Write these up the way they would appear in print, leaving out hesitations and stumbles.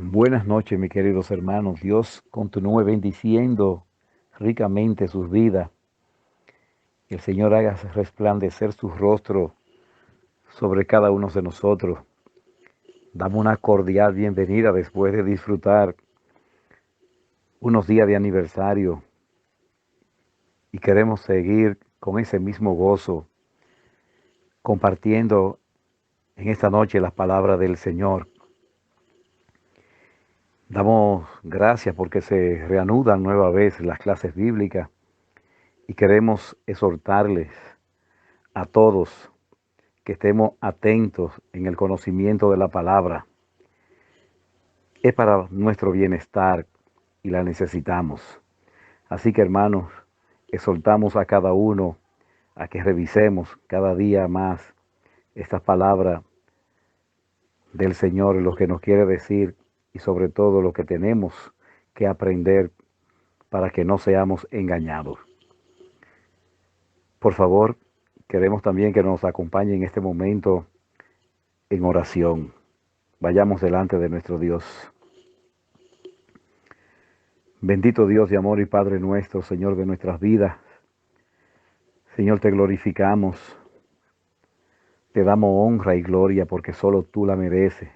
Buenas noches, mis queridos hermanos. Dios continúe bendiciendo ricamente sus vidas. Que el Señor haga resplandecer su rostro sobre cada uno de nosotros. Damos una cordial bienvenida después de disfrutar unos días de aniversario y queremos seguir con ese mismo gozo, compartiendo en esta noche las palabras del Señor. Damos gracias porque se reanudan nueva vez las clases bíblicas y queremos exhortarles a todos que estemos atentos en el conocimiento de la palabra. Es para nuestro bienestar y la necesitamos. Así que, hermanos, exhortamos a cada uno a que revisemos cada día más estas palabras del Señor, lo que nos quiere decir y sobre todo lo que tenemos que aprender para que no seamos engañados. Por favor, queremos también que nos acompañe en este momento en oración. Vayamos delante de nuestro Dios. Bendito Dios de amor y Padre nuestro, Señor de nuestras vidas. Señor, te glorificamos. Te damos honra y gloria porque solo tú la mereces.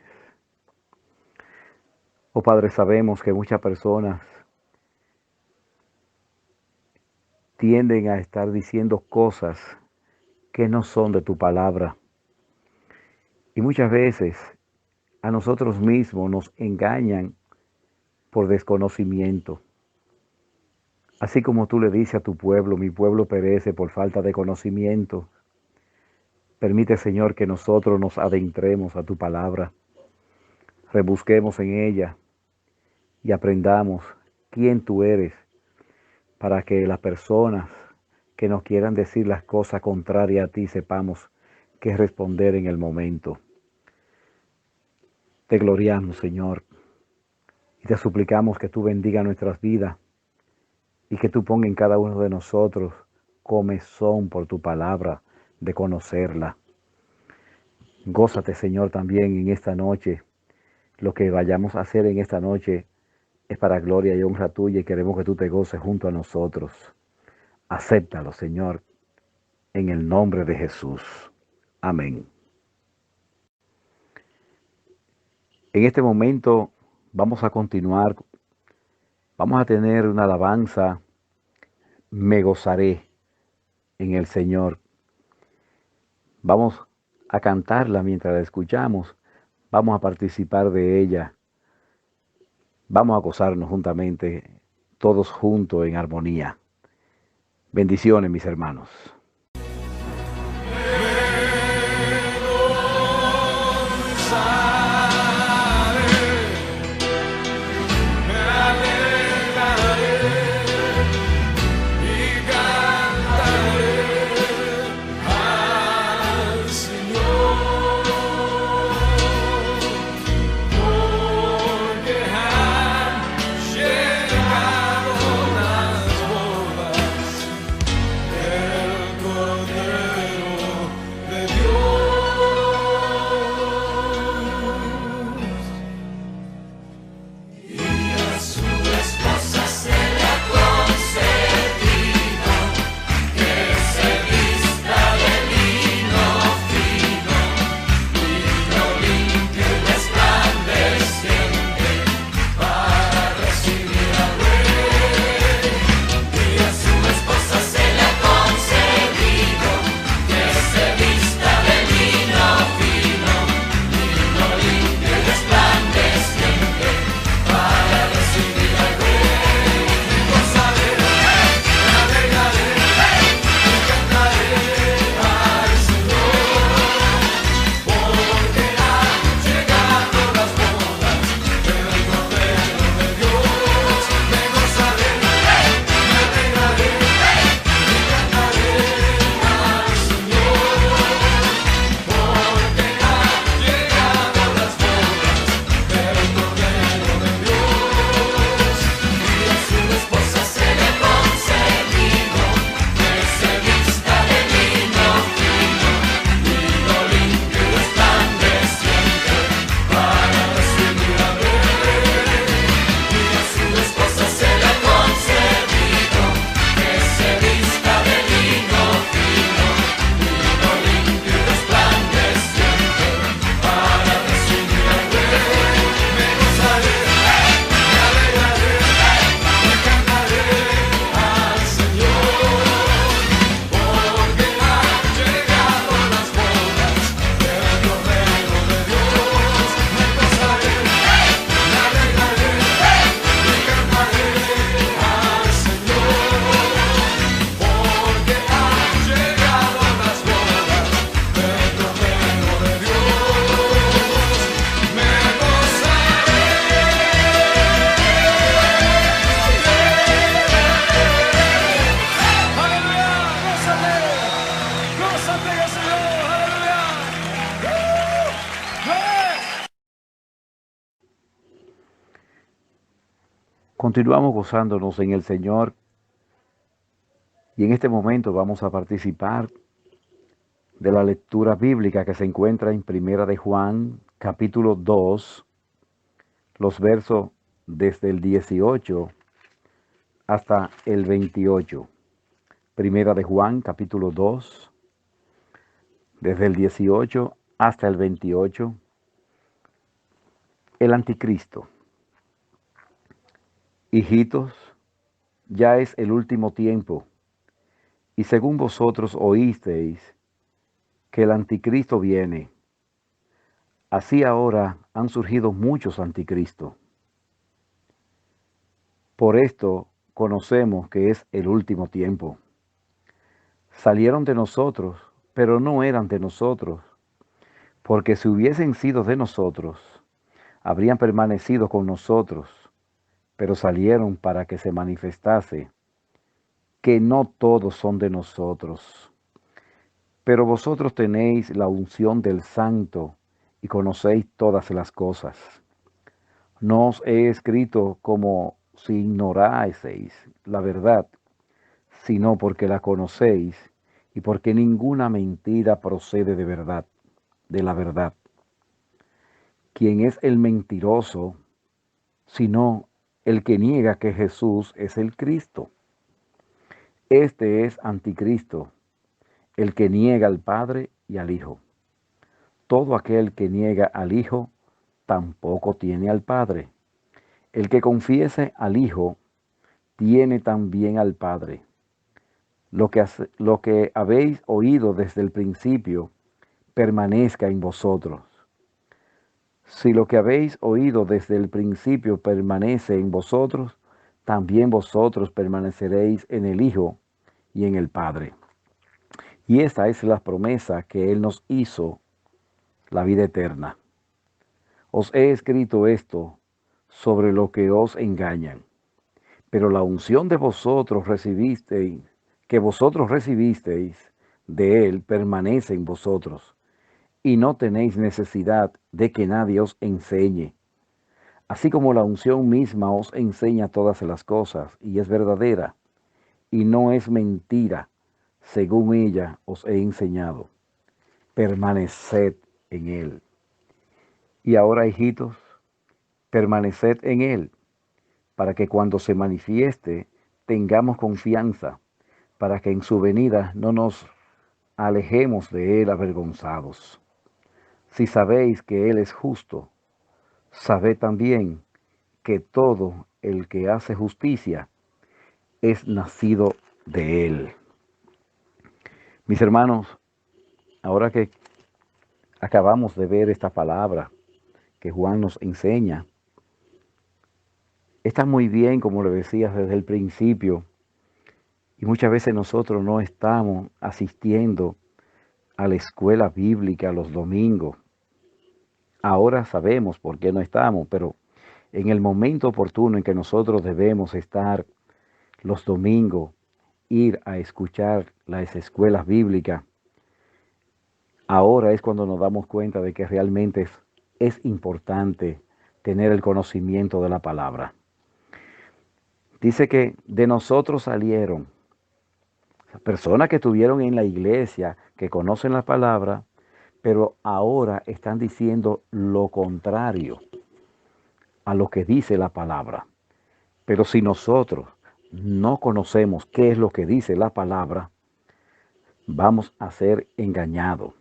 Oh Padre, sabemos que muchas personas tienden a estar diciendo cosas que no son de tu palabra. Y muchas veces a nosotros mismos nos engañan por desconocimiento. Así como tú le dices a tu pueblo, mi pueblo perece por falta de conocimiento. Permite, Señor, que nosotros nos adentremos a tu palabra, rebusquemos en ella y aprendamos quién tú eres, para que las personas que nos quieran decir las cosas contrarias a ti sepamos qué responder en el momento. Te gloriamos, Señor, y te suplicamos que tú bendiga nuestras vidas y que tú pongas en cada uno de nosotros comezón por tu palabra de conocerla. Gózate, Señor, también en esta noche. Lo que vayamos a hacer en esta noche es para gloria y honra tuya y queremos que tú te goces junto a nosotros. Acéptalo, Señor, en el nombre de Jesús. Amén. En este momento vamos a continuar. Vamos a tener una alabanza, Me gozaré en el Señor. Vamos a cantarla mientras la escuchamos. Vamos a participar de ella. Vamos a gozarnos juntamente, todos juntos en armonía. Bendiciones, mis hermanos. Continuamos gozándonos en el Señor y en este momento vamos a participar de la lectura bíblica que se encuentra en Primera de Juan, capítulo 2, los versos desde el 18 hasta el 28. Primera de Juan, capítulo 2, desde el 18 hasta el 28. El anticristo. Hijitos, ya es el último tiempo, y según vosotros oísteis que el anticristo viene, así ahora han surgido muchos anticristos. Por esto conocemos que es el último tiempo. Salieron de nosotros, pero no eran de nosotros, porque si hubiesen sido de nosotros, habrían permanecido con nosotros, pero salieron para que se manifestase que no todos son de nosotros. Pero vosotros tenéis la unción del Santo y conocéis todas las cosas. No os he escrito como si ignoraseis la verdad, sino porque la conocéis y porque ninguna mentira procede de la verdad. ¿Quién es el mentiroso, sino el que niega que Jesús es el Cristo? Este es anticristo, el que niega al Padre y al Hijo. Todo aquel que niega al Hijo, tampoco tiene al Padre. El que confiese al Hijo, tiene también al Padre. Lo que habéis oído desde el principio, permanezca en vosotros. Si lo que habéis oído desde el principio permanece en vosotros, también vosotros permaneceréis en el Hijo y en el Padre. Y esta es la promesa que Él nos hizo, la vida eterna. Os he escrito esto sobre lo que os engañan, pero la unción de vosotros recibisteis, que vosotros recibisteis de Él, permanece en vosotros, y no tenéis necesidad de que nadie os enseñe. Así como la unción misma os enseña todas las cosas, y es verdadera, y no es mentira, según ella os he enseñado. Permaneced en Él. Y ahora, hijitos, permaneced en Él, para que cuando se manifieste tengamos confianza, para que en su venida no nos alejemos de Él avergonzados. Si sabéis que Él es justo, sabed también que todo el que hace justicia es nacido de Él. Mis hermanos, ahora que acabamos de ver esta palabra que Juan nos enseña, está muy bien, como le decías desde el principio, y muchas veces nosotros no estamos asistiendo a la escuela bíblica los domingos. Ahora sabemos por qué no estamos, pero en el momento oportuno en que nosotros debemos estar los domingos, ir a escuchar las escuelas bíblicas, ahora es cuando nos damos cuenta de que realmente es importante tener el conocimiento de la palabra. Dice que de nosotros salieron personas que estuvieron en la iglesia, que conocen la palabra, pero ahora están diciendo lo contrario a lo que dice la palabra. Pero si nosotros no conocemos qué es lo que dice la palabra, vamos a ser engañados.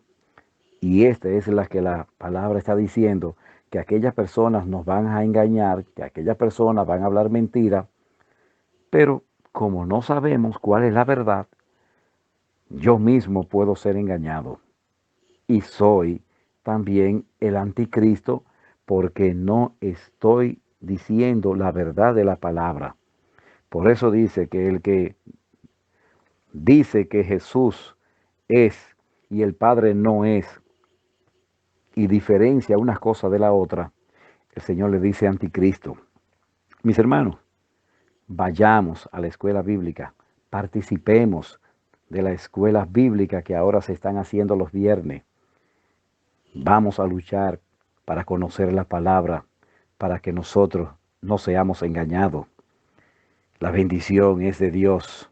Y esta es la que la palabra está diciendo, que aquellas personas nos van a engañar, que aquellas personas van a hablar mentira, pero como no sabemos cuál es la verdad, yo mismo puedo ser engañado. Y soy también el anticristo porque no estoy diciendo la verdad de la palabra. Por eso dice que el que dice que Jesús es y el Padre no es, y diferencia una cosa de la otra, el Señor le dice anticristo. Mis hermanos, vayamos a la escuela bíblica, participemos de la escuela bíblica que ahora se están haciendo los viernes. Vamos a luchar para conocer la palabra, para que nosotros no seamos engañados. La bendición es de Dios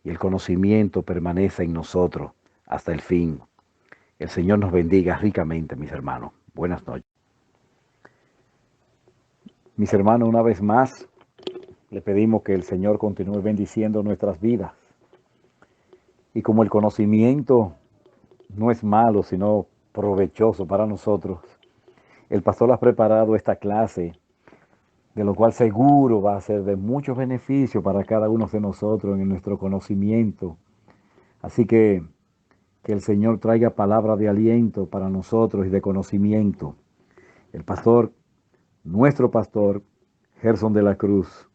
y el conocimiento permanece en nosotros hasta el fin. El Señor nos bendiga ricamente, mis hermanos. Buenas noches. Mis hermanos, una vez más, le pedimos que el Señor continúe bendiciendo nuestras vidas. Y como el conocimiento no es malo, sino provechoso para nosotros, el pastor ha preparado esta clase, de lo cual seguro va a ser de muchos beneficios para cada uno de nosotros en nuestro conocimiento. Así que el Señor traiga palabra de aliento para nosotros y de conocimiento. El pastor, nuestro pastor, Gerson de la Cruz,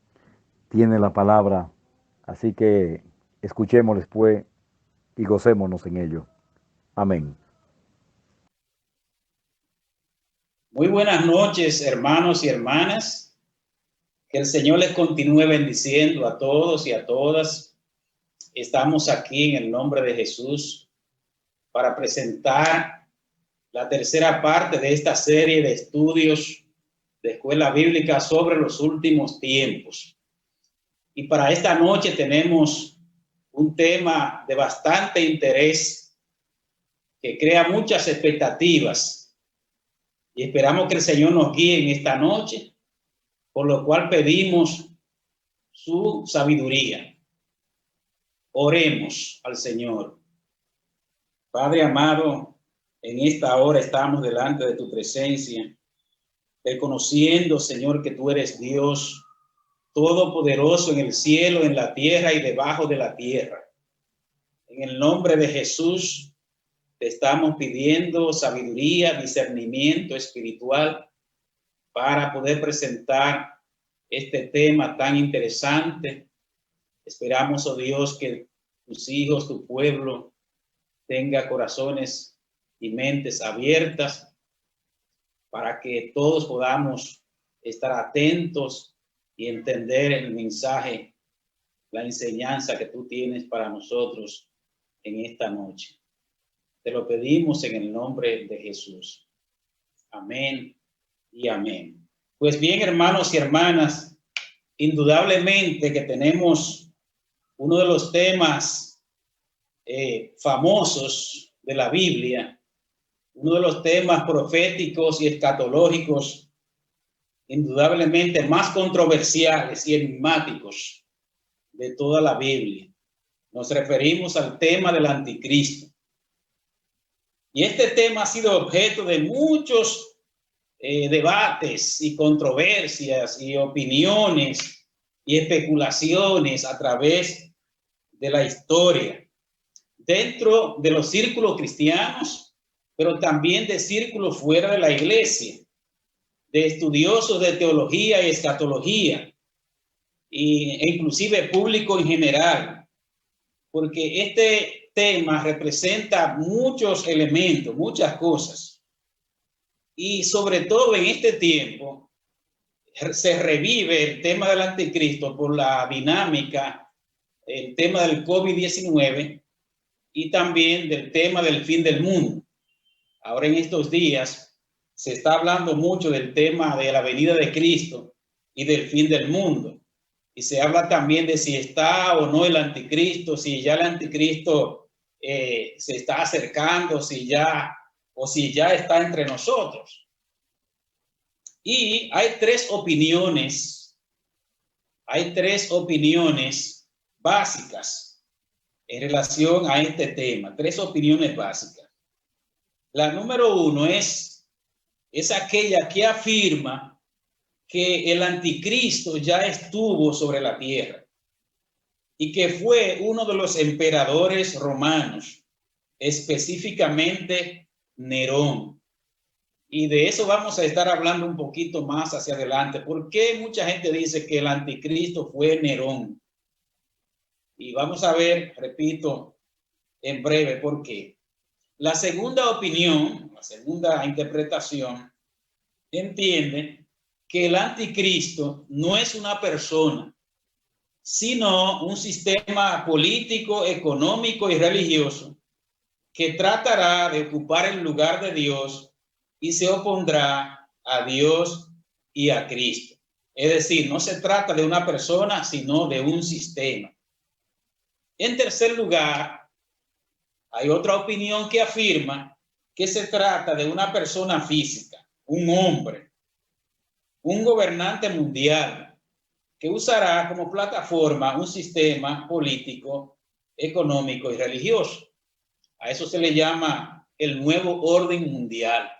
tiene la palabra, así que escuchémoslo después y gocémonos en ello. Amén. Muy buenas noches, hermanos y hermanas. Que el Señor les continúe bendiciendo a todos y a todas. Estamos aquí en el nombre de Jesús para presentar la tercera parte de esta serie de estudios de escuela bíblica sobre los últimos tiempos. Y para esta noche tenemos un tema de bastante interés que crea muchas expectativas. Y esperamos que el Señor nos guíe en esta noche, por lo cual pedimos su sabiduría. Oremos al Señor. Padre amado, en esta hora estamos delante de tu presencia, reconociendo, Señor, que tú eres Dios todopoderoso en el cielo, en la tierra y debajo de la tierra. En el nombre de Jesús te estamos pidiendo sabiduría, discernimiento espiritual para poder presentar este tema tan interesante. Esperamos, oh Dios, que tus hijos, tu pueblo, tenga corazones y mentes abiertas para que todos podamos estar atentos y entender el mensaje, la enseñanza que tú tienes para nosotros en esta noche. Te lo pedimos en el nombre de Jesús. Amén y amén. Pues bien, hermanos y hermanas, indudablemente que tenemos uno de los temas famosos de la Biblia, uno de los temas proféticos y escatológicos, indudablemente más controversiales y enigmáticos de toda la Biblia. Nos referimos al tema del anticristo. Y este tema ha sido objeto de muchos debates y controversias y opiniones y especulaciones a través de la historia, dentro de los círculos cristianos, pero también de círculos fuera de la iglesia, de estudiosos de teología y escatología, e inclusive público en general, porque este tema representa muchos elementos, muchas cosas, y sobre todo en este tiempo se revive el tema del anticristo por la dinámica, el tema del COVID-19 y también del tema del fin del mundo. Ahora en estos días se está hablando mucho del tema de la venida de Cristo y del fin del mundo. Y se habla también de si está o no el anticristo, si ya el anticristo se está acercando, si ya está entre nosotros. Y hay tres opiniones básicas en relación a este tema, tres opiniones básicas. La número uno es aquella que afirma que el anticristo ya estuvo sobre la tierra y que fue uno de los emperadores romanos, específicamente Nerón. Y de eso vamos a estar hablando un poquito más hacia adelante. ¿Por qué mucha gente dice que el anticristo fue Nerón? Y vamos a ver, repito, en breve por qué. La segunda opinión, la segunda interpretación, entiende que el anticristo no es una persona, sino un sistema político, económico y religioso que tratará de ocupar el lugar de Dios y se opondrá a Dios y a Cristo. Es decir, no se trata de una persona, sino de un sistema. En tercer lugar, hay otra opinión que afirma que se trata de una persona física, un hombre, un gobernante mundial que usará como plataforma un sistema político, económico y religioso. A eso se le llama el nuevo orden mundial,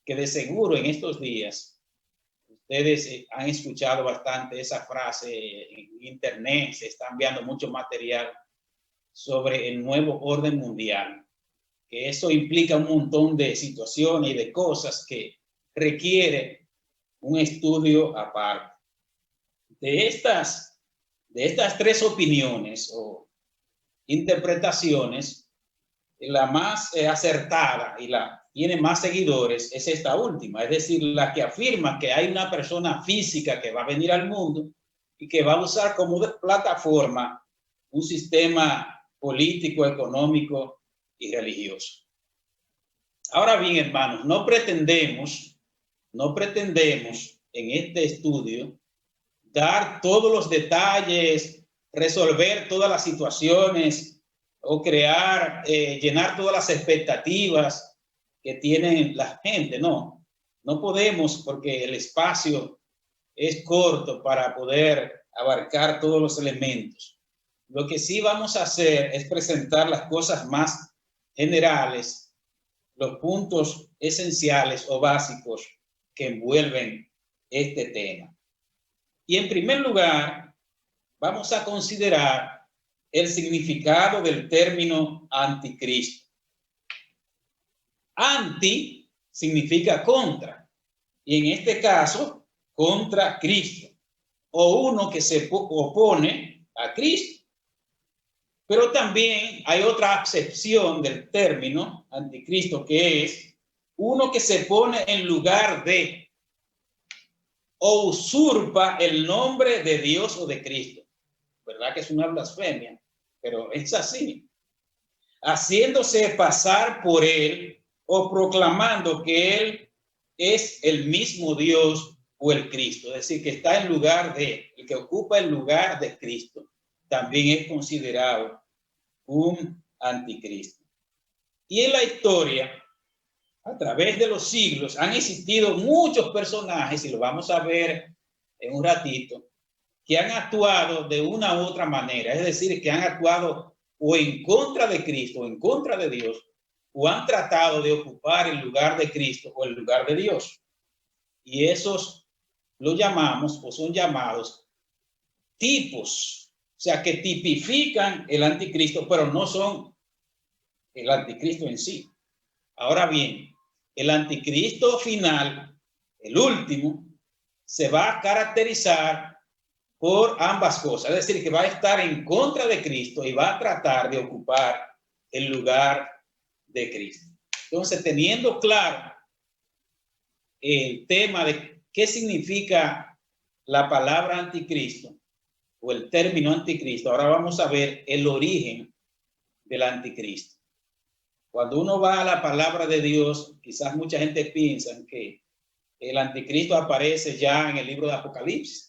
que de seguro en estos días ustedes han escuchado bastante esa frase en internet, se está enviando mucho material sobre el nuevo orden mundial, que eso implica un montón de situaciones y de cosas que requiere un estudio aparte. De estas tres opiniones o interpretaciones, la más acertada y la tiene más seguidores es esta última, es decir, la que afirma que hay una persona física que va a venir al mundo y que va a usar como plataforma un sistema político, económico y religioso. Ahora bien, hermanos, no pretendemos en este estudio dar todos los detalles, resolver todas las situaciones o crear, llenar todas las expectativas que tienen la gente. No, no podemos porque el espacio es corto para poder abarcar todos los elementos. Lo que sí vamos a hacer es presentar las cosas más generales, los puntos esenciales o básicos que envuelven este tema. Y en primer lugar, vamos a considerar el significado del término anticristo. Anti significa contra, y en este caso, contra Cristo, o uno que se opone a Cristo. Pero también hay otra acepción del término anticristo, que es uno que se pone en lugar de o usurpa el nombre de Dios o de Cristo. ¿Verdad que es una blasfemia? Pero es así. Haciéndose pasar por él o proclamando que él es el mismo Dios o el Cristo. Es decir, que está en lugar de, el que ocupa el lugar de Cristo, también es considerado un anticristo. Y en la historia, a través de los siglos, han existido muchos personajes, y lo vamos a ver en un ratito, que han actuado de una u otra manera, es decir, que han actuado o en contra de Cristo o en contra de Dios, o han tratado de ocupar el lugar de Cristo o el lugar de Dios. Y esos lo llamamos o son llamados tipos, o sea, que tipifican el anticristo, pero no son el anticristo en sí. Ahora bien, el anticristo final, el último, se va a caracterizar por ambas cosas, es decir, que va a estar en contra de Cristo y va a tratar de ocupar el lugar de Cristo. Entonces, teniendo claro el tema de qué significa la palabra anticristo o el término anticristo, ahora vamos a ver el origen del anticristo. Cuando uno va a la palabra de Dios, quizás mucha gente piensa que el anticristo aparece ya en el libro de Apocalipsis.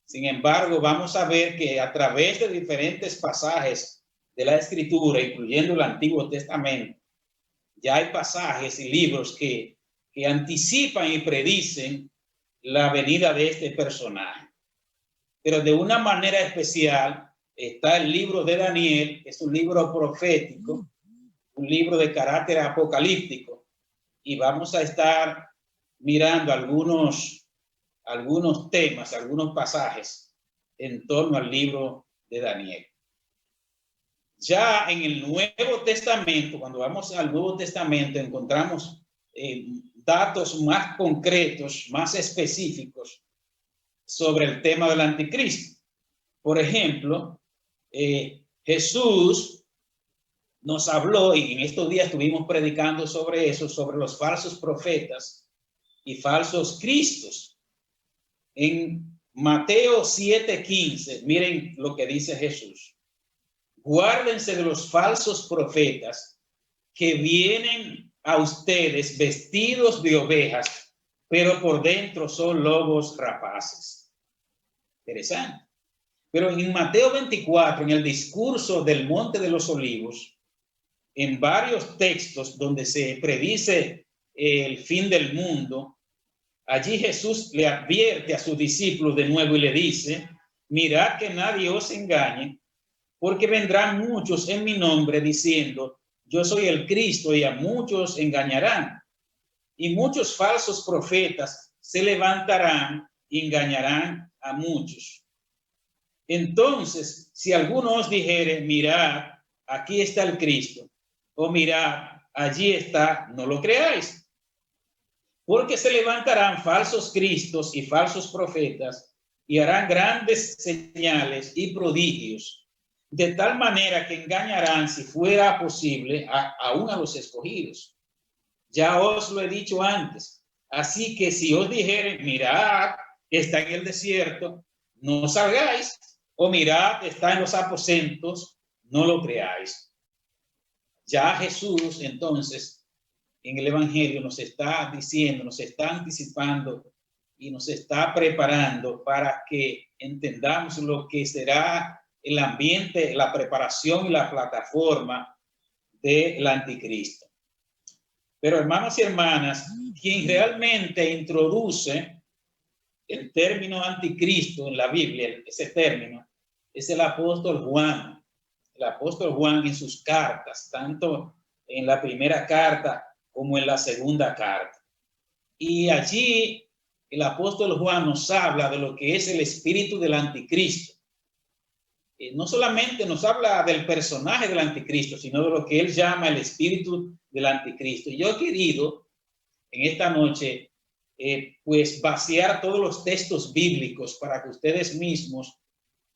Sin embargo, vamos a ver que a través de diferentes pasajes de la Escritura, incluyendo el Antiguo Testamento, ya hay pasajes y libros que anticipan y predicen la venida de este personaje. Pero de una manera especial está el libro de Daniel, que es un libro profético, un libro de carácter apocalíptico, y vamos a estar mirando algunos temas, algunos pasajes en torno al libro de Daniel. Ya en el Nuevo Testamento, cuando vamos al Nuevo Testamento, encontramos datos más concretos, más específicos sobre el tema del anticristo. Por ejemplo, Jesús nos habló, y en estos días estuvimos predicando sobre eso, sobre los falsos profetas y falsos cristos. En Mateo 7:15, miren lo que dice Jesús. Guárdense de los falsos profetas que vienen a ustedes vestidos de ovejas, pero por dentro son lobos rapaces. Interesante. Pero en Mateo 24, en el discurso del Monte de los Olivos, en varios textos donde se predice el fin del mundo, allí Jesús le advierte a sus discípulos de nuevo y le dice: mirad que nadie os engañe, porque vendrán muchos en mi nombre diciendo: yo soy el Cristo, y a muchos engañarán. Y muchos falsos profetas se levantarán y engañarán a muchos. Entonces, si alguno os dijere: mirad, aquí está el Cristo, o mirad, allí está, no lo creáis. Porque se levantarán falsos cristos y falsos profetas y harán grandes señales y prodigios, de tal manera que engañarán, si fuera posible, aún a los escogidos. Ya os lo he dicho antes. Así que si os dijeren: mirad, está en el desierto, no salgáis, o mirad, está en los aposentos, no lo creáis. Ya Jesús, entonces, en el Evangelio nos está diciendo, nos está anticipando y nos está preparando para que entendamos lo que será el ambiente, la preparación y la plataforma del anticristo. Pero, hermanos y hermanas, quien realmente introduce el término anticristo en la Biblia, ese término, es el apóstol Juan. El apóstol Juan en sus cartas, tanto en la primera carta como en la segunda carta. Y allí el apóstol Juan nos habla de lo que es el espíritu del anticristo. No solamente nos habla del personaje del anticristo, sino de lo que él llama el espíritu del anticristo. Y yo he querido en esta noche pues vaciar todos los textos bíblicos para que ustedes mismos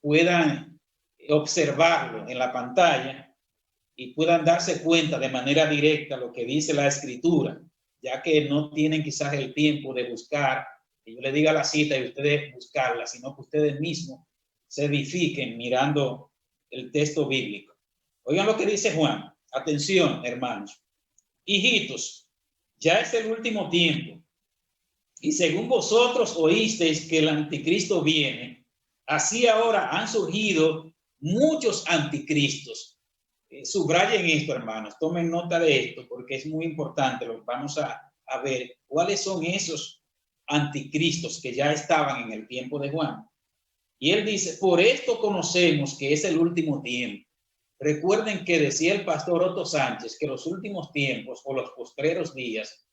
puedan observarlo en la pantalla y puedan darse cuenta de manera directa lo que dice la escritura, ya que no tienen quizás el tiempo de buscar, que yo le diga la cita y ustedes buscarla, sino que ustedes mismos se edifiquen mirando el texto bíblico. Oigan lo que dice Juan. Atención, hermanos. Hijitos, ya es el último tiempo, y según vosotros oísteis que el anticristo viene, así ahora han surgido muchos anticristos. Subrayen esto, hermanos, tomen nota de esto, porque es muy importante. Vamos a ver cuáles son esos anticristos que ya estaban en el tiempo de Juan. Y él dice: por esto conocemos que es el último tiempo. Recuerden que decía el pastor Otto Sánchez que los últimos tiempos o los postreros días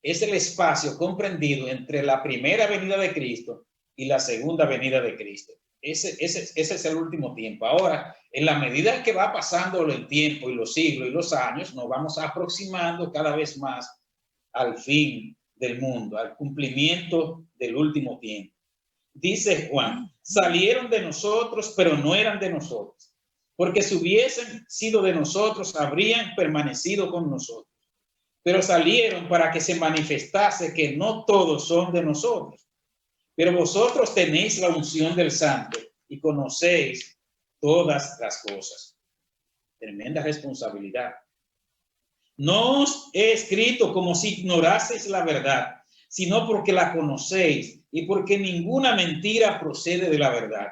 es el espacio comprendido entre la primera venida de Cristo y la segunda venida de Cristo. Ese es el último tiempo. Ahora, en la medida que va pasando el tiempo y los siglos y los años, nos vamos aproximando cada vez más al fin del mundo, al cumplimiento del último tiempo. Dice Juan: salieron de nosotros, pero no eran de nosotros, porque si hubiesen sido de nosotros, habrían permanecido con nosotros. Pero salieron para que se manifestase que no todos son de nosotros. Pero vosotros tenéis la unción del Santo y conocéis todas las cosas. Tremenda responsabilidad. No os he escrito como si ignoraseis la verdad, sino porque la conocéis y porque ninguna mentira procede de la verdad.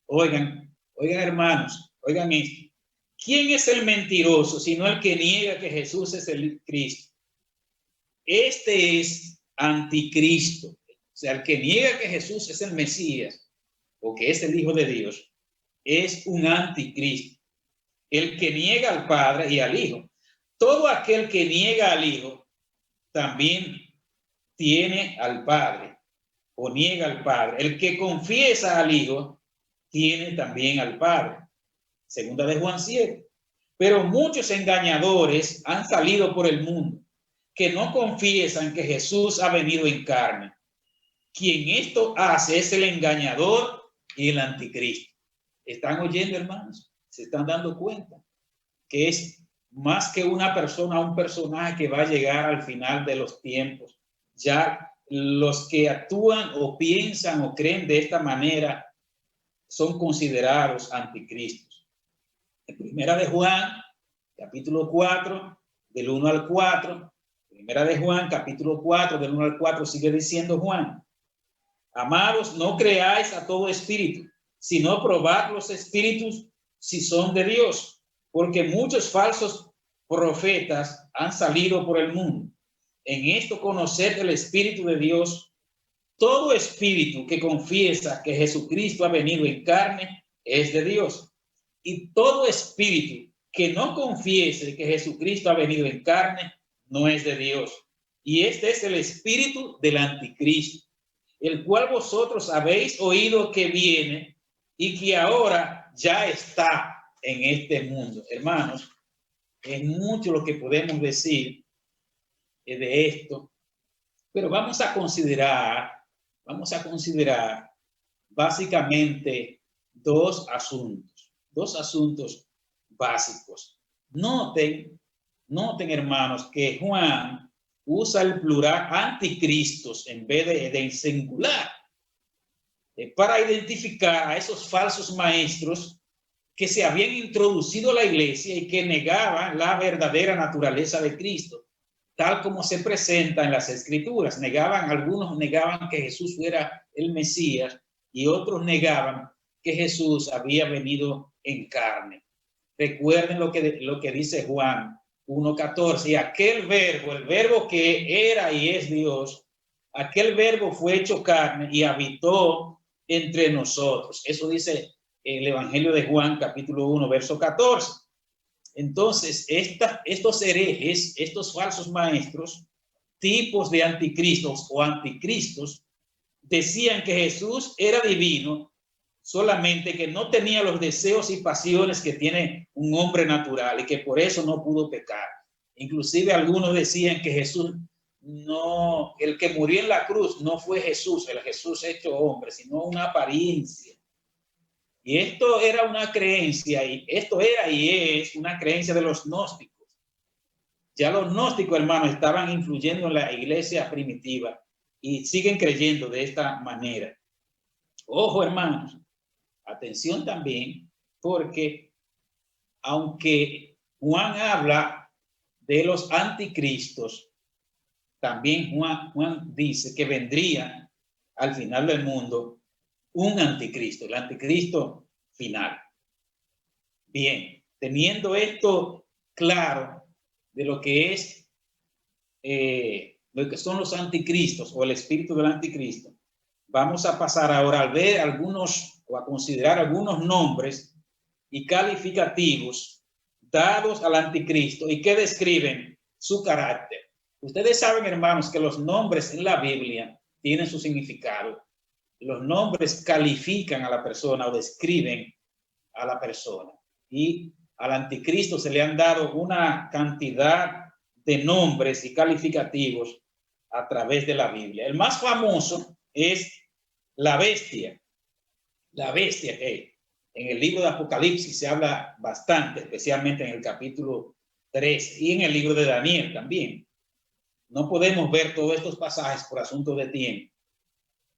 Oigan, hermanos, oigan esto. ¿Quién es el mentiroso sino el que niega que Jesús es el Cristo? Este es anticristo. O sea, el que niega que Jesús es el Mesías o que es el Hijo de Dios es un anticristo. El que niega al Padre y al Hijo. Todo aquel que niega al Hijo también tiene al Padre o niega al Padre. El que confiesa al Hijo tiene también al Padre. Segunda de Juan 7. Pero muchos engañadores han salido por el mundo que no confiesan que Jesús ha venido en carne. Quien esto hace es el engañador y el anticristo. ¿Están oyendo, hermanos? ¿Se están dando cuenta? Que es más que una persona, un personaje que va a llegar al final de los tiempos. Ya los que actúan o piensan o creen de esta manera son considerados anticristos. En primera de Juan, capítulo 4, del 1 al 4, Primera de Juan, capítulo 4, del 1 al 4, sigue diciendo Juan: amados, no creáis a todo espíritu, sino probad los espíritus si son de Dios, porque muchos falsos profetas han salido por el mundo. En esto conoced el Espíritu de Dios. Todo espíritu que confiesa que Jesucristo ha venido en carne es de Dios. Y todo espíritu que no confiese que Jesucristo ha venido en carne no es de Dios. Y este es el espíritu del anticristo, el cual vosotros habéis oído que viene y que ahora ya está en este mundo. Hermanos, es mucho lo que podemos decir de esto, pero vamos a considerar básicamente dos asuntos básicos. Noten, hermanos, que Juan usa el plural anticristos en vez de singular para identificar a esos falsos maestros que se habían introducido a la iglesia y que negaban la verdadera naturaleza de Cristo, tal como se presenta en las Escrituras. Algunos negaban que Jesús fuera el Mesías y otros negaban que Jesús había venido en carne. Recuerden lo que dice Juan 1:14, y aquel verbo, el verbo que era y es Dios, aquel verbo fue hecho carne y habitó entre nosotros. Eso dice el Evangelio de Juan, capítulo 1, verso 14. Entonces, estos herejes, estos falsos maestros, tipos de anticristos o anticristos, decían que Jesús era divino, solamente que no tenía los deseos y pasiones que tiene un hombre natural y que por eso no pudo pecar. Inclusive algunos decían que Jesús no, el que murió en la cruz no fue Jesús, el Jesús hecho hombre, sino una apariencia. Y esto era una creencia, y esto era y es una creencia de los gnósticos. Ya los gnósticos, hermanos, estaban influyendo en la iglesia primitiva y siguen creyendo de esta manera. Ojo, hermanos, atención también, porque aunque Juan habla de los anticristos, también Juan dice que vendría al final del mundo un anticristo, el anticristo final. Bien, teniendo esto claro de lo que es lo que son los anticristos o el espíritu del anticristo, vamos a pasar ahora a ver algunos o a considerar algunos nombres y calificativos dados al anticristo y que describen su carácter. Ustedes saben, hermanos, que los nombres en la Biblia tienen su significado. Los nombres califican a la persona o describen a la persona. Y al anticristo se le han dado una cantidad de nombres y calificativos a través de la Biblia. El más famoso es la bestia. La bestia que en el libro de Apocalipsis se habla bastante, especialmente en el capítulo 3 y en el libro de Daniel también. No podemos ver todos estos pasajes por asunto de tiempo.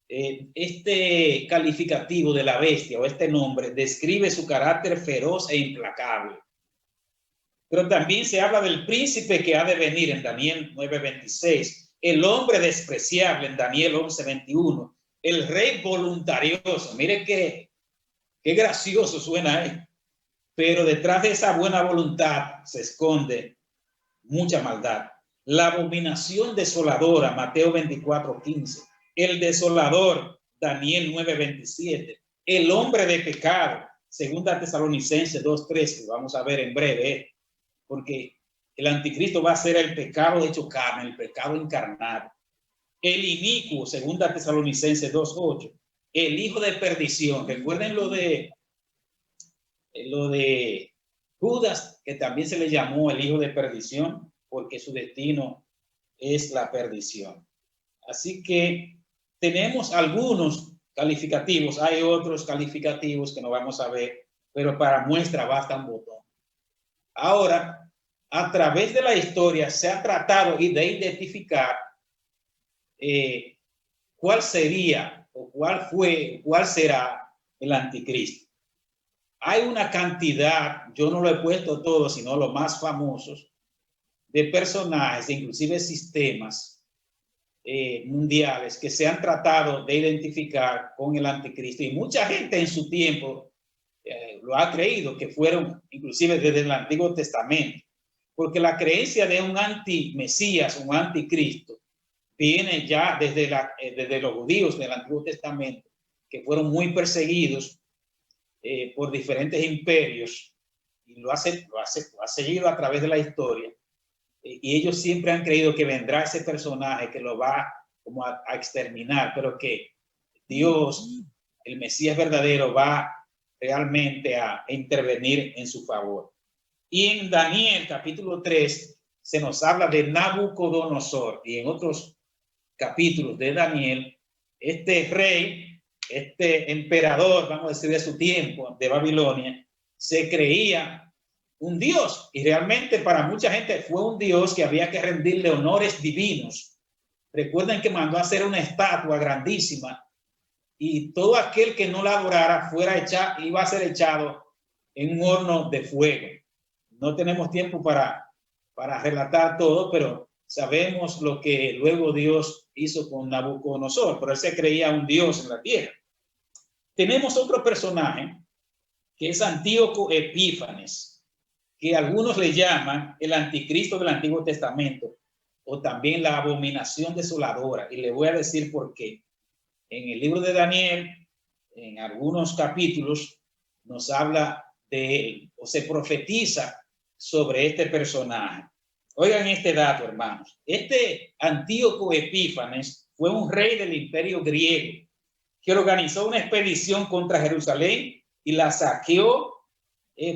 Este calificativo de la bestia o este nombre describe su carácter feroz e implacable. Pero también se habla del príncipe que ha de venir en Daniel 9:26, el hombre despreciable en Daniel 11:21, el rey voluntarioso. Mire qué gracioso suena, pero detrás de esa buena voluntad se esconde mucha maldad. La abominación desoladora, Mateo 24:15. El desolador, Daniel 9:27. El hombre de pecado, segunda Tesalonicenses 2:13, vamos a ver en breve, porque el anticristo va a ser el pecado hecho carne, el pecado encarnado. El inicuo, segunda Tesalonicenses 2:8. El hijo de perdición, recuerden lo de Judas, que también se le llamó el hijo de perdición, porque su destino es la perdición. Así que tenemos algunos calificativos, hay otros calificativos que no vamos a ver, pero para muestra basta un botón. Ahora, a través de la historia se ha tratado de identificar cuál sería o cuál será el anticristo. Hay una cantidad, yo no lo he puesto todo, sino los más famosos, de personajes, inclusive sistemas mundiales que se han tratado de identificar con el anticristo. Y mucha gente en su tiempo lo ha creído, que fueron inclusive desde el Antiguo Testamento, porque la creencia de un anti-Mesías, un anticristo, viene ya desde los judíos del Antiguo Testamento, que fueron muy perseguidos por diferentes imperios, y lo ha seguido a través de la historia, y ellos siempre han creído que vendrá ese personaje que lo va como a exterminar, pero que Dios, el Mesías verdadero, va realmente a intervenir en su favor. Y en Daniel capítulo 3 se nos habla de Nabucodonosor, y en otros capítulos de Daniel, este rey, este emperador, vamos a decir, de su tiempo, de Babilonia, se creía un dios, y realmente para mucha gente fue un dios que había que rendirle honores divinos. Recuerden que mandó a hacer una estatua grandísima, y todo aquel que no la adorara iba a ser echado en un horno de fuego. No tenemos tiempo para relatar todo, pero sabemos lo que luego Dios hizo con Nabucodonosor, pero él se creía un dios en la tierra. Tenemos otro personaje que es Antíoco Epífanes, que algunos le llaman el anticristo del Antiguo Testamento, o también la abominación desoladora, y le voy a decir por qué. En el libro de Daniel, en algunos capítulos, nos habla de él, o se profetiza sobre este personaje. Oigan este dato, hermanos. Este Antíoco Epífanes fue un rey del imperio griego que organizó una expedición contra Jerusalén y la saqueó,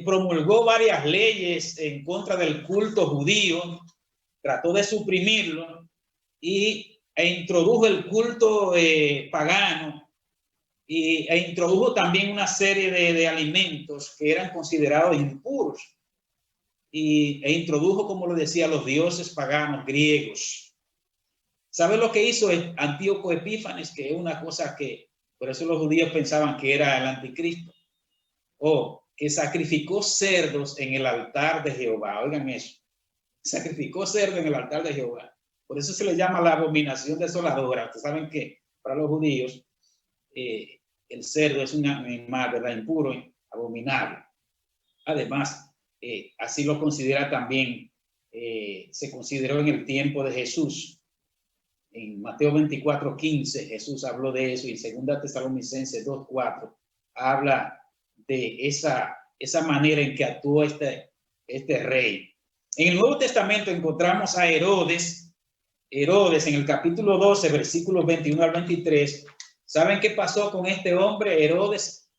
promulgó varias leyes en contra del culto judío, trató de suprimirlo e introdujo el culto pagano, e introdujo también una serie de alimentos que eran considerados impuros, e introdujo, como lo decía, los dioses paganos griegos. ¿Sabe lo que hizo Antíoco Epífanes? Que es una cosa que, por eso los judíos pensaban que era el anticristo. Que sacrificó cerdos en el altar de Jehová. Oigan eso. Sacrificó cerdo en el altar de Jehová. Por eso se le llama la abominación desoladora. Ustedes saben que para los judíos el cerdo es un animal, ¿verdad?, impuro, abominable. Además, así lo considera también, se consideró en el tiempo de Jesús. En Mateo 24:15 Jesús habló de eso, y en 2 Tesalonicenses 2:4 habla de esa manera en que actuó este rey. En el Nuevo Testamento encontramos a Herodes en el capítulo 12, versículos 21 al 23. ¿Saben qué pasó con este hombre, Herodes?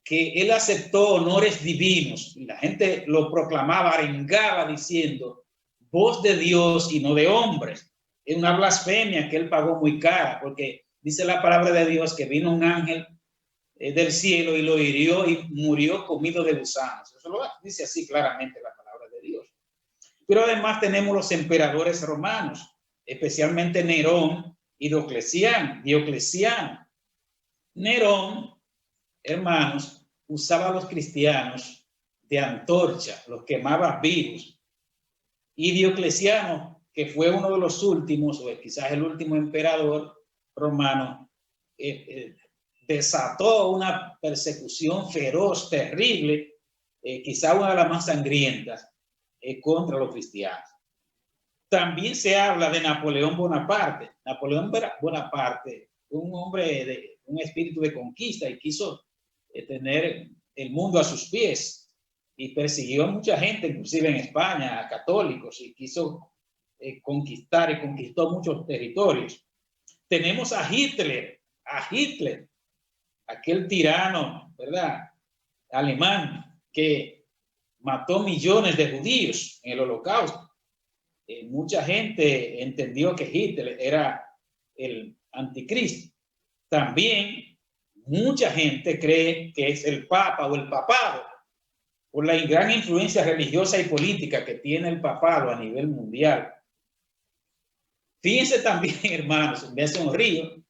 Que él aceptó honores divinos, y la gente lo proclamaba, arengaba diciendo: voz de Dios y no de hombres. Es una blasfemia que él pagó muy cara, porque dice la palabra de Dios que vino un ángel del cielo y lo hirió y murió comido de gusanos. Eso lo dice así claramente la palabra de Dios. Pero además tenemos los emperadores romanos, especialmente Nerón y Diocleciano. Nerón, hermanos, usaba a los cristianos de antorcha, los quemaba vivos. Y Diocleciano, que fue uno de los últimos, o quizás el último emperador romano, desató una persecución feroz, terrible, quizá una de las más sangrientas, contra los cristianos. También se habla de Napoleón Bonaparte. Napoleón Bonaparte, un hombre de un espíritu de conquista, y quiso tener el mundo a sus pies, y persiguió a mucha gente, inclusive en España, a católicos, y quiso conquistar, y conquistó muchos territorios. Tenemos a Hitler, aquel tirano, ¿verdad?, alemán, que mató millones de judíos en el Holocausto. Mucha gente entendió que Hitler era el anticristo. También mucha gente cree que es el Papa o el papado, por la gran influencia religiosa y política que tiene el papado a nivel mundial. Fíjense también, hermanos, me sonrío,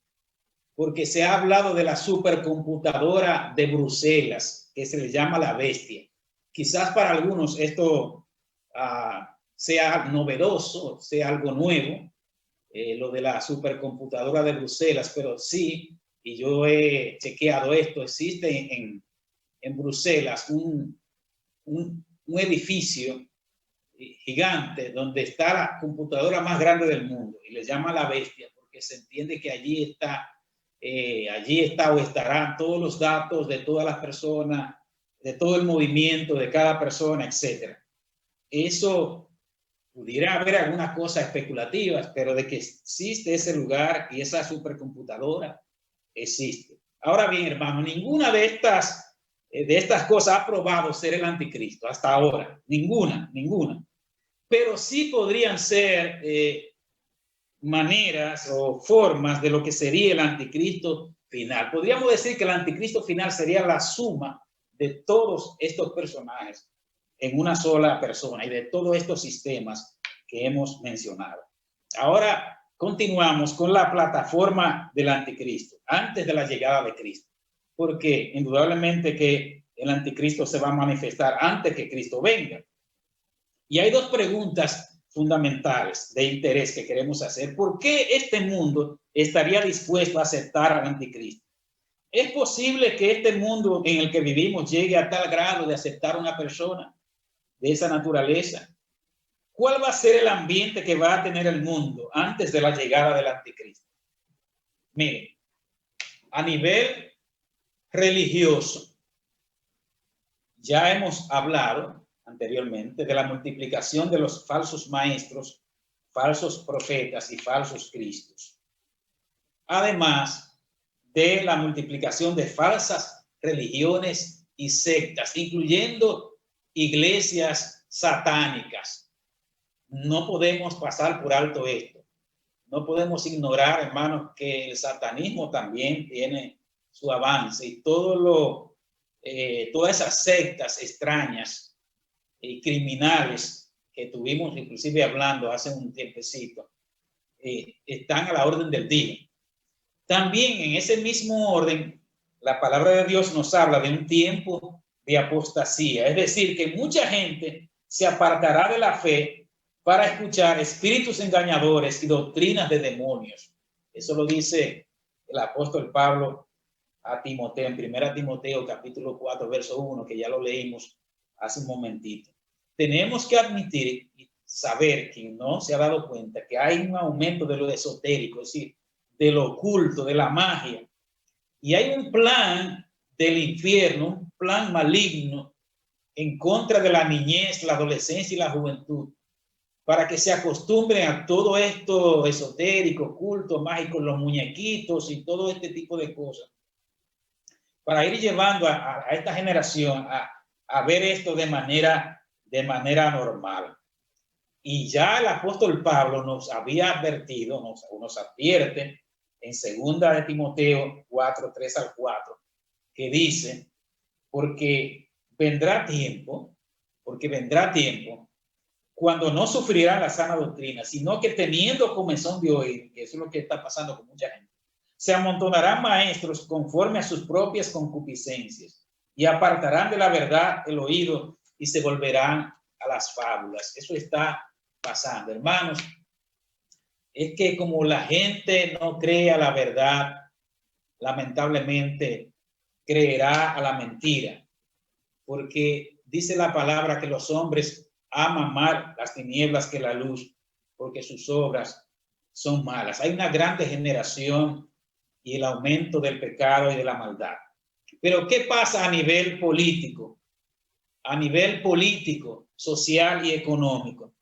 porque se ha hablado de la supercomputadora de Bruselas, que se le llama la bestia. Quizás para algunos esto sea novedoso, sea algo nuevo, lo de la supercomputadora de Bruselas, pero sí, y yo he chequeado esto, existe en Bruselas un edificio gigante donde está la computadora más grande del mundo y le llama la bestia porque se entiende que allí está o estarán todos los datos de todas las personas, de todo el movimiento de cada persona, etc. Eso pudiera haber algunas cosas especulativas, pero de que existe ese lugar y esa supercomputadora, existe. Ahora bien, hermano, ninguna de estas cosas ha probado ser el anticristo hasta ahora. Ninguna. Pero sí podrían ser maneras o formas de lo que sería el anticristo final. Podríamos decir que el anticristo final sería la suma de todos estos personajes en una sola persona y de todos estos sistemas que hemos mencionado. Ahora continuamos con la plataforma del anticristo antes de la llegada de Cristo, porque indudablemente que el anticristo se va a manifestar antes que Cristo venga. Y hay dos preguntas fundamentales de interés que queremos hacer. ¿Por qué este mundo estaría dispuesto a aceptar al anticristo? ¿Es posible que este mundo en el que vivimos llegue a tal grado de aceptar a una persona de esa naturaleza? ¿Cuál va a ser el ambiente que va a tener el mundo antes de la llegada del anticristo? Miren, a nivel religioso, ya hemos hablado anteriormente de la multiplicación de los falsos maestros, falsos profetas y falsos cristos. Además de la multiplicación de falsas religiones y sectas, incluyendo iglesias satánicas. No podemos pasar por alto esto. No podemos ignorar, hermanos, que el satanismo también tiene su avance y todas esas sectas extrañas y criminales que tuvimos inclusive hablando hace un tiempecito, están a la orden del día. También en ese mismo orden, la palabra de Dios nos habla de un tiempo de apostasía, es decir, que mucha gente se apartará de la fe para escuchar espíritus engañadores y doctrinas de demonios. Eso lo dice el apóstol Pablo a Timoteo, en 1 Timoteo capítulo 4, verso 1, que ya lo leímos hace un momentito. Tenemos que admitir y saber, quien no se ha dado cuenta, que hay un aumento de lo esotérico, es decir, de lo oculto, de la magia. Y hay un plan del infierno, un plan maligno en contra de la niñez, la adolescencia y la juventud, para que se acostumbren a todo esto esotérico, oculto, mágico, los muñequitos y todo este tipo de cosas, para ir llevando a esta generación a ver esto de manera normal. Y ya el apóstol Pablo nos había advertido, nos advierte en 2 de Timoteo 4, 3 al 4, que dice, porque vendrá tiempo cuando no sufrirán la sana doctrina, sino que teniendo comezón de oír, que eso es lo que está pasando con mucha gente, se amontonarán maestros conforme a sus propias concupiscencias y apartarán de la verdad el oído y se volverán a las fábulas. Eso está pasando, hermanos. Es que como la gente no cree a la verdad, lamentablemente creerá a la mentira, porque dice la palabra que los hombres aman más las tinieblas que la luz, porque sus obras son malas. Hay una gran degeneración y el aumento del pecado y de la maldad. Pero ¿qué pasa a nivel político? A nivel político, social y económico.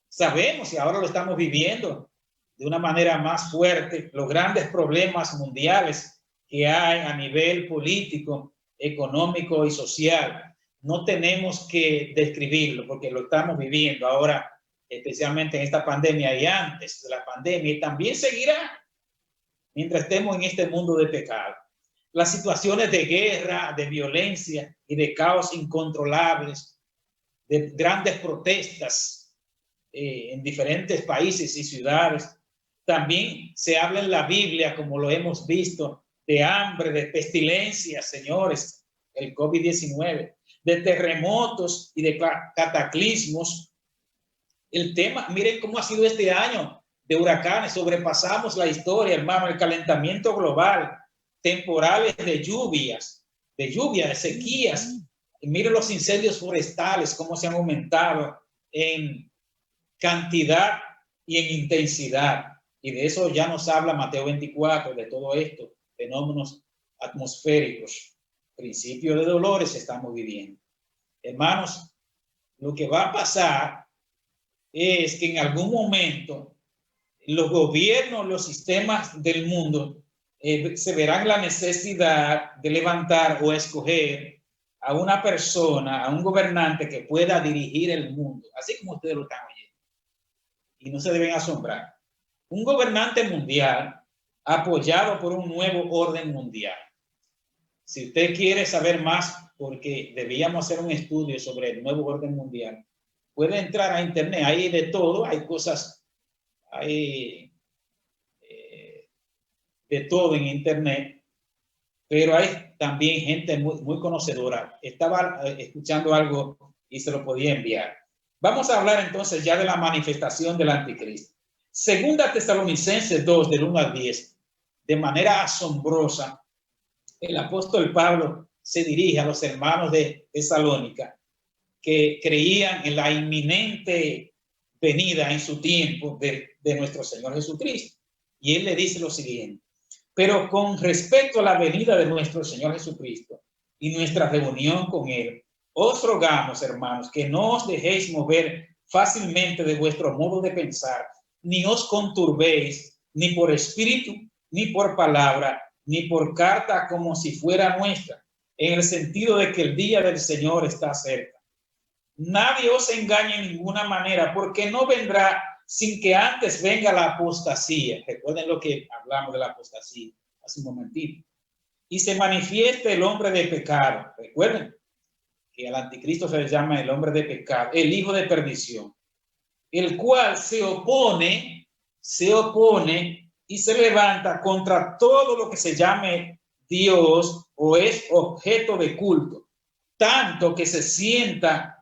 Sabemos, y ahora lo estamos viviendo de una manera más fuerte, los grandes problemas mundiales que hay a nivel político, económico y social. No tenemos que describirlo porque lo estamos viviendo ahora, especialmente en esta pandemia y antes de la pandemia, y también seguirá mientras estemos en este mundo de pecado. Las situaciones de guerra, de violencia y de caos incontrolables, de grandes protestas en diferentes países y ciudades. También se habla en la Biblia, como lo hemos visto, de hambre, de pestilencias, señores, el COVID-19, de terremotos y de cataclismos El tema, miren cómo ha sido este año de huracanes, sobrepasamos la historia, hermano, el calentamiento global, temporales de lluvias, de sequías. Y miren los incendios forestales, cómo se han aumentado en cantidad y en intensidad. Y de eso ya nos habla Mateo 24, de todo esto, fenómenos atmosféricos, principio de dolores estamos viviendo. Hermanos, lo que va a pasar es que en algún momento los gobiernos, los sistemas del mundo se verán la necesidad de levantar o escoger a una persona, a un gobernante que pueda dirigir el mundo, así como ustedes lo están oyendo. Y no se deben asombrar. Un gobernante mundial apoyado por un nuevo orden mundial. Si usted quiere saber más, porque debíamos hacer un estudio sobre el nuevo orden mundial, puede entrar a internet, hay de todo, hay cosas, hay de todo en internet, pero hay también gente muy conocedora. Estaba escuchando algo y se lo podía enviar. Vamos a hablar entonces ya de la manifestación del anticristo. Segunda Tesalonicenses 2, del 1 al 10, de manera asombrosa, el apóstol Pablo se dirige a los hermanos de Tesalónica que creían en la inminente venida en su tiempo de nuestro Señor Jesucristo. Y él le dice lo siguiente: pero con respecto a la venida de nuestro Señor Jesucristo y nuestra reunión con Él, os rogamos, hermanos, que no os dejéis mover fácilmente de vuestro modo de pensar, ni os conturbéis, ni por espíritu, ni por palabra, ni por carta como si fuera nuestra, en el sentido de que el día del Señor está cerca. Nadie os engañe en ninguna manera, porque no vendrá sin que antes venga la apostasía. Recuerden lo que hablamos de la apostasía hace un momentito. Y se manifieste el hombre de pecado. Recuerden que al anticristo se le llama el hombre de pecado, el hijo de perdición, el cual se opone y se levanta contra todo lo que se llame Dios o es objeto de culto, tanto que se sienta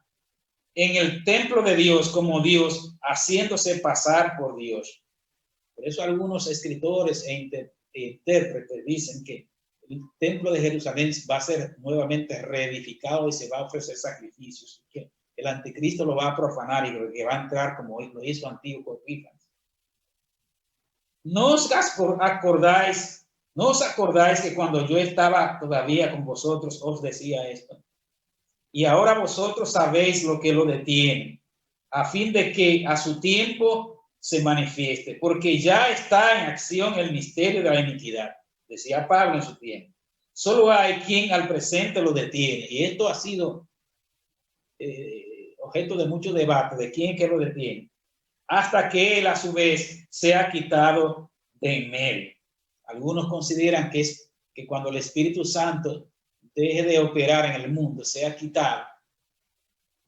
en el templo de Dios como Dios, haciéndose pasar por Dios. Por eso algunos escritores e intérpretes dicen que el templo de Jerusalén va a ser nuevamente reedificado y se va a ofrecer sacrificios, que el anticristo lo va a profanar y que va a entrar como lo hizo Antíoco Epífanes. ¿No os acordáis que cuando yo estaba todavía con vosotros os decía esto? Y ahora vosotros sabéis lo que lo detiene, a fin de que a su tiempo se manifieste, porque ya está en acción el misterio de la iniquidad, decía Pablo en su tiempo. Solo hay quien al presente lo detiene, y esto ha sido objeto de mucho debate, de quién es que lo detiene, hasta que él a su vez sea quitado de en medio. Algunos consideran que es que cuando el Espíritu Santo deje de operar en el mundo, sea quitado,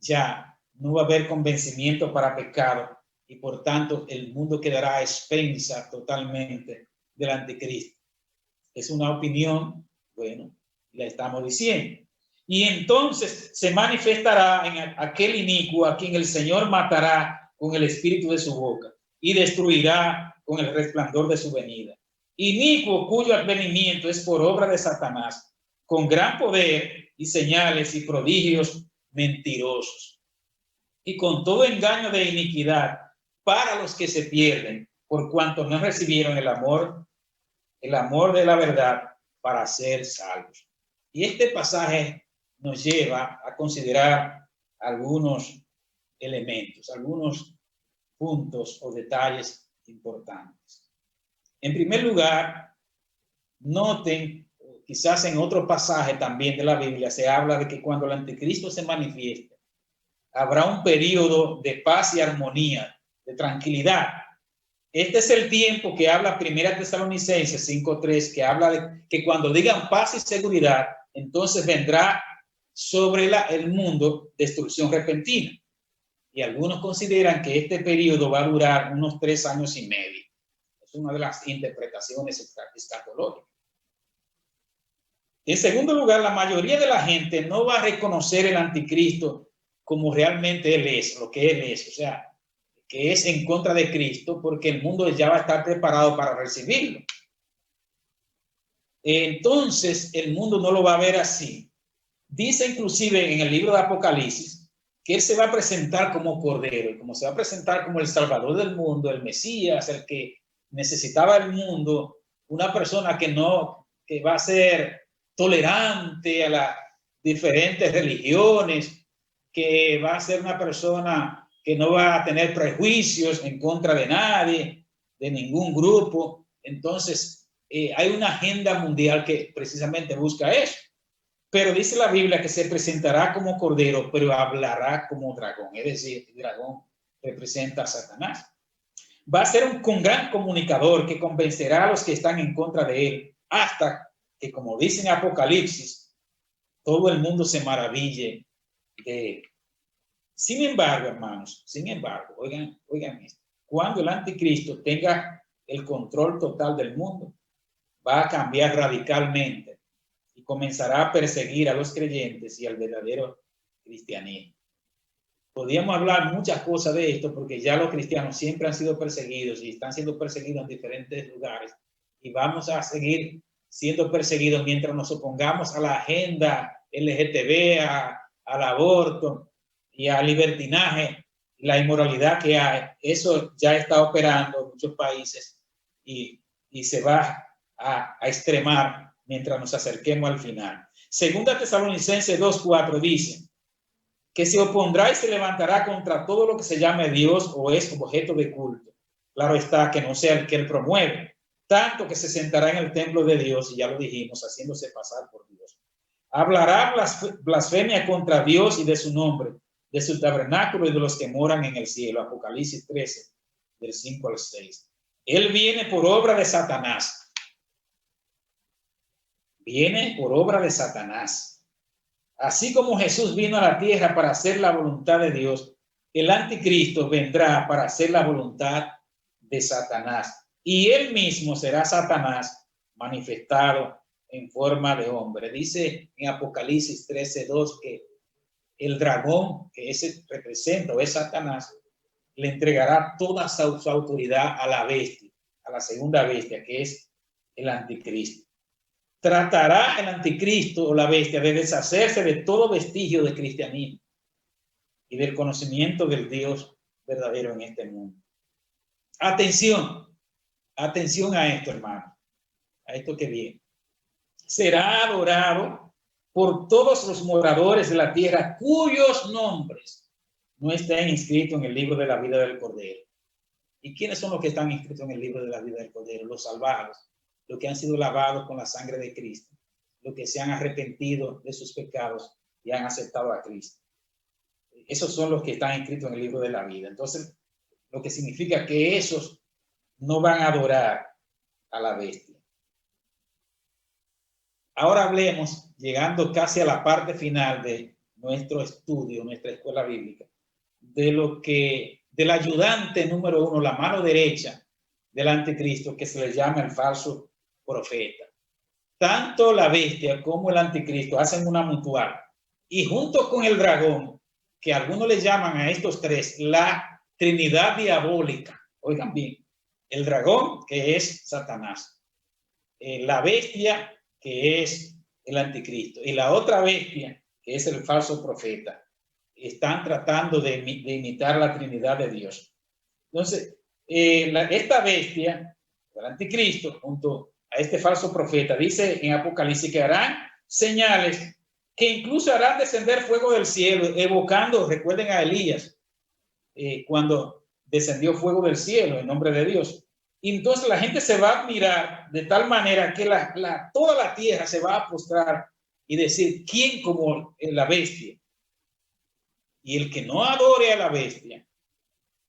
ya no va a haber convencimiento para pecado y por tanto el mundo quedará a expensa totalmente del anticristo. Es una opinión, bueno, la estamos diciendo. Y entonces se manifestará en aquel inicuo a quien el Señor matará con el espíritu de su boca y destruirá con el resplandor de su venida. Inicuo cuyo advenimiento es por obra de Satanás, con gran poder y señales y prodigios mentirosos, y con todo engaño de iniquidad para los que se pierden, por cuanto no recibieron el amor de la verdad para ser salvos. Y este pasaje nos lleva a considerar algunos elementos, algunos puntos o detalles importantes. En primer lugar, noten, quizás en otro pasaje también de la Biblia se habla de que cuando el anticristo se manifieste, habrá un periodo de paz y armonía, de tranquilidad. Este es el tiempo que habla Primera Tesalonicenses 5:3, que habla de que cuando digan paz y seguridad, entonces vendrá sobre el mundo destrucción repentina. Y algunos consideran que este periodo va a durar unos 3 años y medio. Es una de las interpretaciones escatológicas. En segundo lugar, la mayoría de la gente no va a reconocer el anticristo como realmente él es, lo que él es. O sea, que es en contra de Cristo, porque el mundo ya va a estar preparado para recibirlo. Entonces, el mundo no lo va a ver así. Dice inclusive en el libro de Apocalipsis que él se va a presentar como Cordero, y como se va a presentar como el Salvador del mundo, el Mesías, el que necesitaba el mundo, una persona que va a ser tolerante a las diferentes religiones, que va a ser una persona que no va a tener prejuicios en contra de nadie, de ningún grupo. Entonces, hay una agenda mundial que precisamente busca eso. Pero dice la Biblia que se presentará como cordero, pero hablará como dragón. Es decir, el dragón representa a Satanás. Va a ser un gran comunicador que convencerá a los que están en contra de él, hasta que, como dice en Apocalipsis, todo el mundo se maraville de él. Sin embargo, hermanos, oigan esto. Cuando el anticristo tenga el control total del mundo, va a cambiar radicalmente y comenzará a perseguir a los creyentes y al verdadero cristianismo. Podríamos hablar muchas cosas de esto porque ya los cristianos siempre han sido perseguidos y están siendo perseguidos en diferentes lugares y vamos a seguir siendo perseguidos mientras nos opongamos a la agenda LGTB, al aborto y al libertinaje, la inmoralidad que hay. Eso ya está operando en muchos países y se va a extremar mientras nos acerquemos al final. Segunda Tesalonicenses 2:4 dice que se opondrá y se levantará contra todo lo que se llame Dios o es objeto de culto. Claro está, que no sea el que él promueve, tanto que se sentará en el templo de Dios, y ya lo dijimos, haciéndose pasar por Dios. Hablará blasfemia contra Dios y de su nombre, de su tabernáculo y de los que moran en el cielo. Apocalipsis 13, del 5 al 6. Él viene por obra de Satanás. Viene por obra de Satanás. Así como Jesús vino a la tierra para hacer la voluntad de Dios, el anticristo vendrá para hacer la voluntad de Satanás. Y él mismo será Satanás manifestado en forma de hombre. Dice en Apocalipsis 13:2 que el dragón, que ese representa o es Satanás, le entregará toda su autoridad a la bestia, a la segunda bestia, que es el anticristo. Tratará el anticristo o la bestia de deshacerse de todo vestigio de cristianismo y del conocimiento del Dios verdadero en este mundo. Atención a esto, hermano, a esto que viene. Será adorado por todos los moradores de la tierra cuyos nombres no estén inscritos en el libro de la vida del Cordero. ¿Y quiénes son los que están inscritos en el libro de la vida del Cordero? Los salvados, los que han sido lavados con la sangre de Cristo, los que se han arrepentido de sus pecados y han aceptado a Cristo. Esos son los que están inscritos en el libro de la vida. Entonces, lo que significa que esos no van a adorar a la bestia. Ahora hablemos, llegando casi a la parte final de nuestro estudio, nuestra escuela bíblica, del ayudante número 1, la mano derecha del anticristo, que se le llama el falso profeta. Tanto la bestia como el anticristo hacen una mutual, y junto con el dragón, que algunos le llaman a estos tres la Trinidad diabólica. Oigan bien, el dragón, que es Satanás, la bestia, que es el anticristo, y la otra bestia, que es el falso profeta, están tratando de imitar la Trinidad de Dios. Entonces, esta bestia, el anticristo, junto a este falso profeta, dice en Apocalipsis que harán señales que incluso harán descender fuego del cielo, evocando, recuerden a Elías, cuando descendió fuego del cielo en nombre de Dios. Y entonces la gente se va a admirar de tal manera que toda la tierra se va a postrar y decir, ¿quién como la bestia? Y el que no adore a la bestia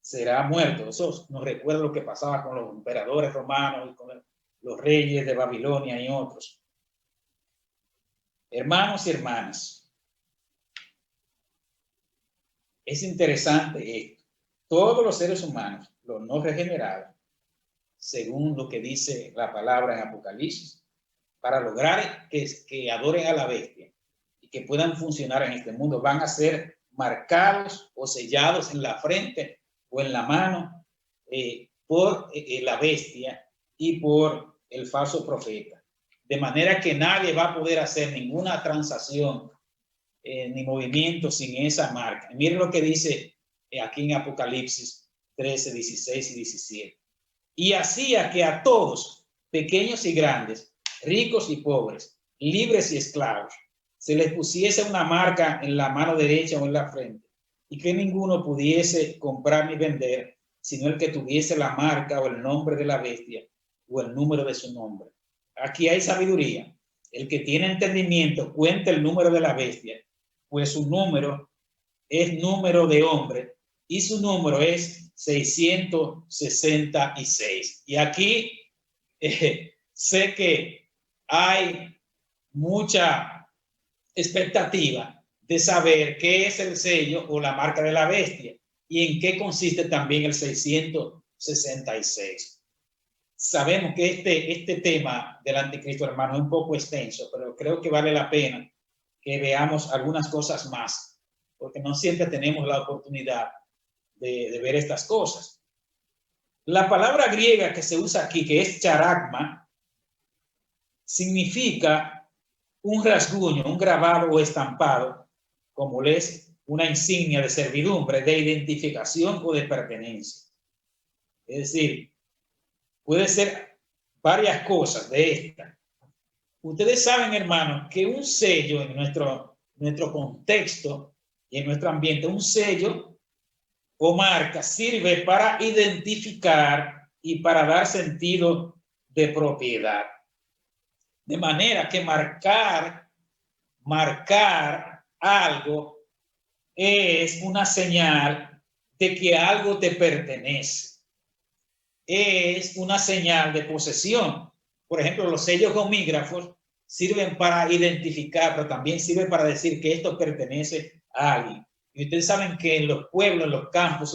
será muerto. Eso nos recuerda lo que pasaba con los emperadores romanos y con los reyes de Babilonia y otros. Hermanos y hermanas, es interesante esto. Todos los seres humanos, los no regenerados, según lo que dice la palabra en Apocalipsis, para lograr que adoren a la bestia y que puedan funcionar en este mundo, van a ser marcados o sellados en la frente o en la mano por la bestia y por el falso profeta. De manera que nadie va a poder hacer ninguna transacción ni movimiento sin esa marca. Miren lo que dice aquí en Apocalipsis 13, 16 y 17. Y hacía que a todos, pequeños y grandes, ricos y pobres, libres y esclavos, se les pusiese una marca en la mano derecha o en la frente, y que ninguno pudiese comprar ni vender, sino el que tuviese la marca o el nombre de la bestia o el número de su nombre. Aquí hay sabiduría. El que tiene entendimiento cuenta el número de la bestia, pues su número es número de hombre y su número es 666. Y aquí sé que hay mucha expectativa de saber qué es el sello o la marca de la bestia y en qué consiste también el 666. Sabemos que este tema del anticristo, hermano, es un poco extenso, pero creo que vale la pena que veamos algunas cosas más, porque no siempre tenemos la oportunidad de ver estas cosas. La palabra griega que se usa aquí, que es charagma, significa un rasguño, un grabado o estampado, como es una insignia de servidumbre, de identificación o de pertenencia. Es decir, puede ser varias cosas de esta. Ustedes saben, hermanos, que un sello en nuestro contexto y en nuestro ambiente, un sello o marca sirve para identificar y para dar sentido de propiedad. De manera que marcar algo es una señal de que algo te pertenece. Es una señal de posesión. Por ejemplo, los sellos gomígrafos sirven para identificar, pero también sirven para decir que esto pertenece a alguien. Y ustedes saben que en los pueblos, en los campos,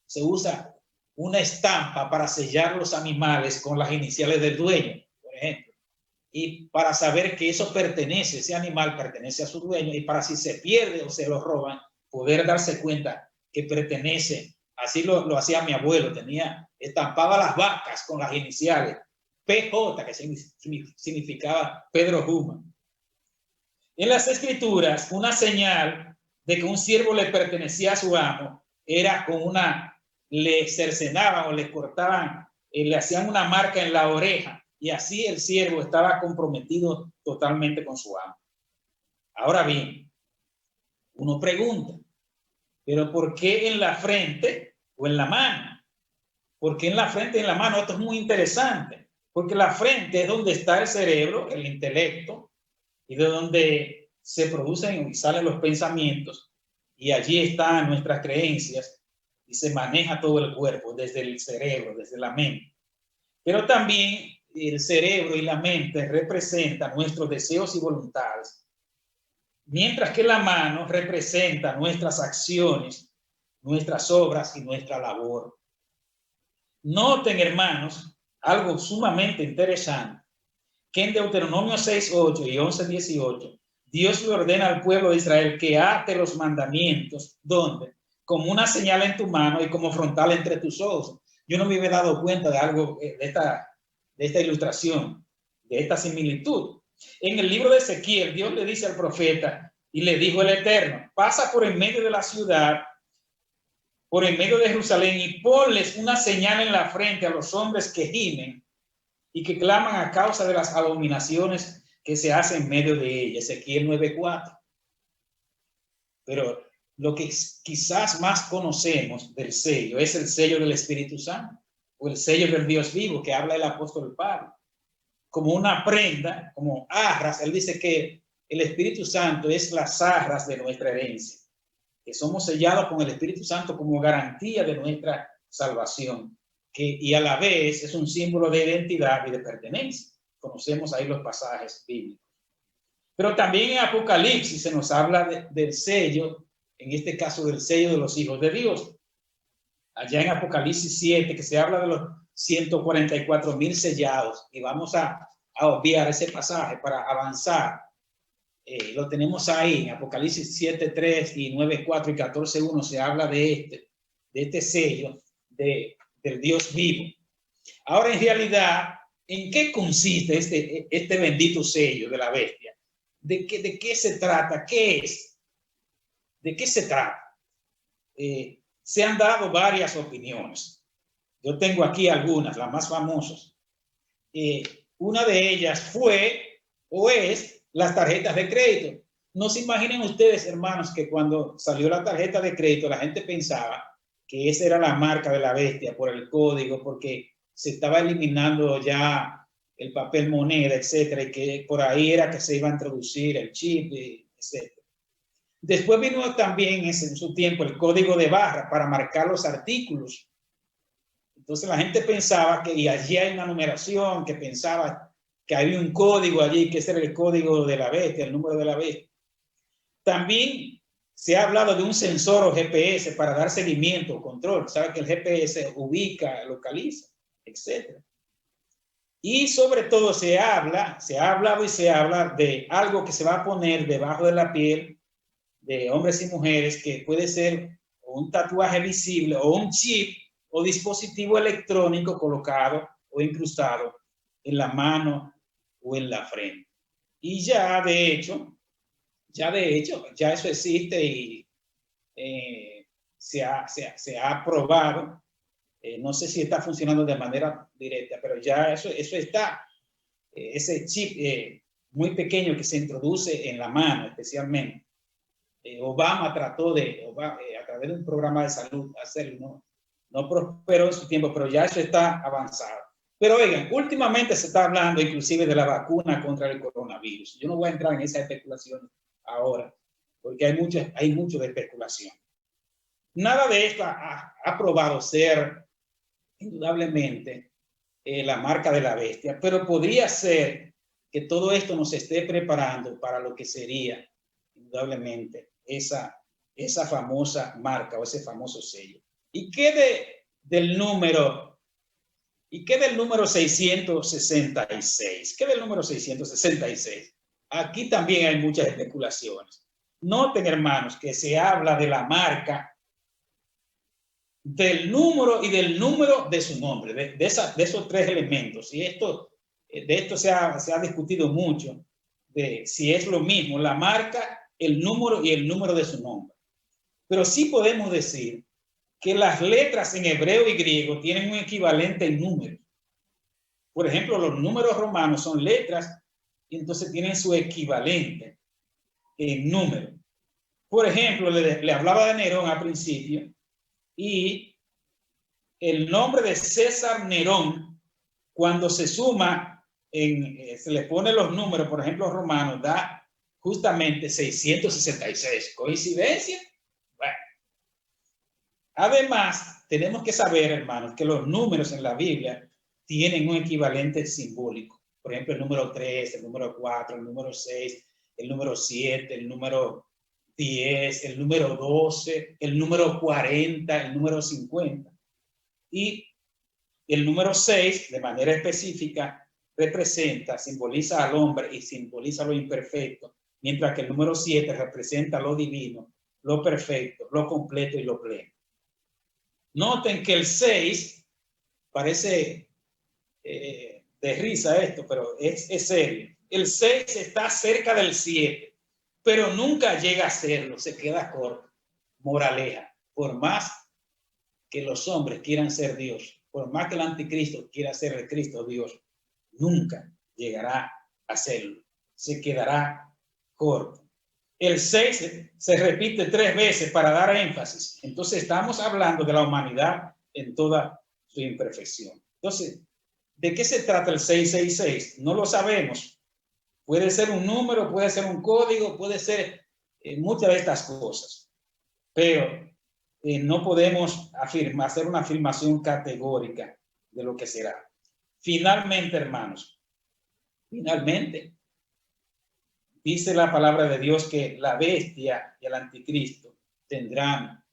se usa una estampa para sellar los animales con las iniciales del dueño, por ejemplo. Y para saber que eso pertenece, ese animal pertenece a su dueño, y para si se pierde o se lo roban, poder darse cuenta que pertenece. Así lo hacía mi abuelo, estampaba las vacas con las iniciales PJ, que significaba Pedro Juma. En las escrituras, una señal de que un siervo le pertenecía a su amo era le cercenaban o le cortaban, le hacían una marca en la oreja, y así el siervo estaba comprometido totalmente con su amo. Ahora bien, uno pregunta, ¿pero por qué en la frente o en la mano? ¿Por qué en la frente y en la mano? Esto es muy interesante, porque la frente es donde está el cerebro, el intelecto, y de donde se producen y salen los pensamientos, y allí están nuestras creencias, y se maneja todo el cuerpo, desde el cerebro, desde la mente. Pero también el cerebro y la mente representan nuestros deseos y voluntades, mientras que la mano representa nuestras acciones, nuestras obras y nuestra labor. Noten, hermanos, algo sumamente interesante, que en Deuteronomio 6:8 y 11:18, Dios le ordena al pueblo de Israel que ate los mandamientos, ¿dónde? Como una señal en tu mano y como frontal entre tus ojos. Yo no me había dado cuenta de algo, de esta ilustración, de esta similitud. En el libro de Ezequiel, Dios le dice al profeta, y le dijo el Eterno, pasa por en medio de la ciudad, por en medio de Jerusalén, y ponles una señal en la frente a los hombres que gimen y que claman a causa de las abominaciones que se hacen en medio de ella. Ezequiel 9:4. Pero lo que quizás más conocemos del sello es el sello del Espíritu Santo, o el sello del Dios vivo que habla el apóstol Pablo. Como una prenda, como arras, él dice que el Espíritu Santo es las arras de nuestra herencia, que somos sellados con el Espíritu Santo como garantía de nuestra salvación, y a la vez es un símbolo de identidad y de pertenencia. Conocemos ahí los pasajes bíblicos. Pero también en Apocalipsis se nos habla del sello, en este caso del sello de los hijos de Dios. Allá en Apocalipsis 7, que se habla de los 144,000 sellados, y vamos a obviar ese pasaje para avanzar. Lo tenemos ahí en Apocalipsis 7:3 y 9:4 y 14:1 se habla de de este sello del Dios vivo. Ahora, en realidad, ¿en qué consiste este bendito sello de la bestia? ¿De qué se trata? ¿Qué es? ¿De qué se trata? Se han dado varias opiniones. Yo tengo aquí algunas, las más famosas. Una de ellas fue o es las tarjetas de crédito. No se imaginen ustedes, hermanos, que cuando salió la tarjeta de crédito la gente pensaba que esa era la marca de la bestia por el código, porque se estaba eliminando ya el papel moneda, etcétera, y que por ahí era que se iba a introducir el chip, etcétera. Después vino también en su tiempo el código de barra para marcar los artículos. Entonces la gente pensaba que, y allí hay una numeración, que pensaba que había un código allí, que ese era el código de la bestia, el número de la bestia. También se ha hablado de un sensor o GPS para dar seguimiento o control. Sabe que el GPS ubica, localiza, etc. Y sobre todo se ha hablado y se habla de algo que se va a poner debajo de la piel de hombres y mujeres, que puede ser un tatuaje visible o un chip o dispositivo electrónico colocado o incrustado en la mano o en la frente. Y ya de hecho, ya eso existe y se ha probado. No sé si está funcionando de manera directa, pero ya eso está. Ese chip muy pequeño que se introduce en la mano especialmente. Obama trató a través de un programa de salud hacerlo, no prosperó en su tiempo, pero ya eso está avanzado. Pero oigan, últimamente se está hablando inclusive de la vacuna contra el coronavirus. Yo no voy a entrar en esa especulación ahora, porque hay mucho de especulación. Nada de esto ha probado ser indudablemente la marca de la bestia, pero podría ser que todo esto nos esté preparando para lo que sería indudablemente esa famosa marca o ese famoso sello. ¿Y qué del número 666? ¿Qué del número 666? Aquí también hay muchas especulaciones. Noten, hermanos, que se habla de la marca, del número y del número de su nombre, de esos tres elementos. Y de esto se ha discutido mucho, de si es lo mismo, la marca, el número y el número de su nombre. Pero sí podemos decir que las letras en hebreo y griego tienen un equivalente en números. Por ejemplo, los números romanos son letras y entonces tienen su equivalente en número. Por ejemplo, le hablaba de Nerón al principio, y el nombre de César Nerón, cuando se suma, se le pone los números, por ejemplo, romanos, da justamente 666. ¿Coincidencia? Bueno. Además, tenemos que saber, hermanos, que los números en la Biblia tienen un equivalente simbólico. Por ejemplo, el número 3, el número 4, el número 6, el número 7, el número 10, el número 12, el número 40, el número 50. Y el número 6, de manera específica, simboliza al hombre y simboliza lo imperfecto, mientras que el número 7 representa lo divino, lo perfecto, lo completo y lo pleno. Noten que el 6 parece de risa esto, pero es serio. El 6 está cerca del 7, pero nunca llega a serlo, se queda corto. Moraleja, por más que los hombres quieran ser Dios, por más que el anticristo quiera ser el Cristo Dios, nunca llegará a serlo, se quedará corto. El 6 se repite 3 veces para dar énfasis. Entonces estamos hablando de la humanidad en toda su imperfección. Entonces, ¿de qué se trata el 666? No lo sabemos. Puede ser un número, puede ser un código, puede ser muchas de estas cosas. Pero no podemos hacer una afirmación categórica de lo que será. Finalmente, hermanos, dice la palabra de Dios que la bestia y el anticristo tendrán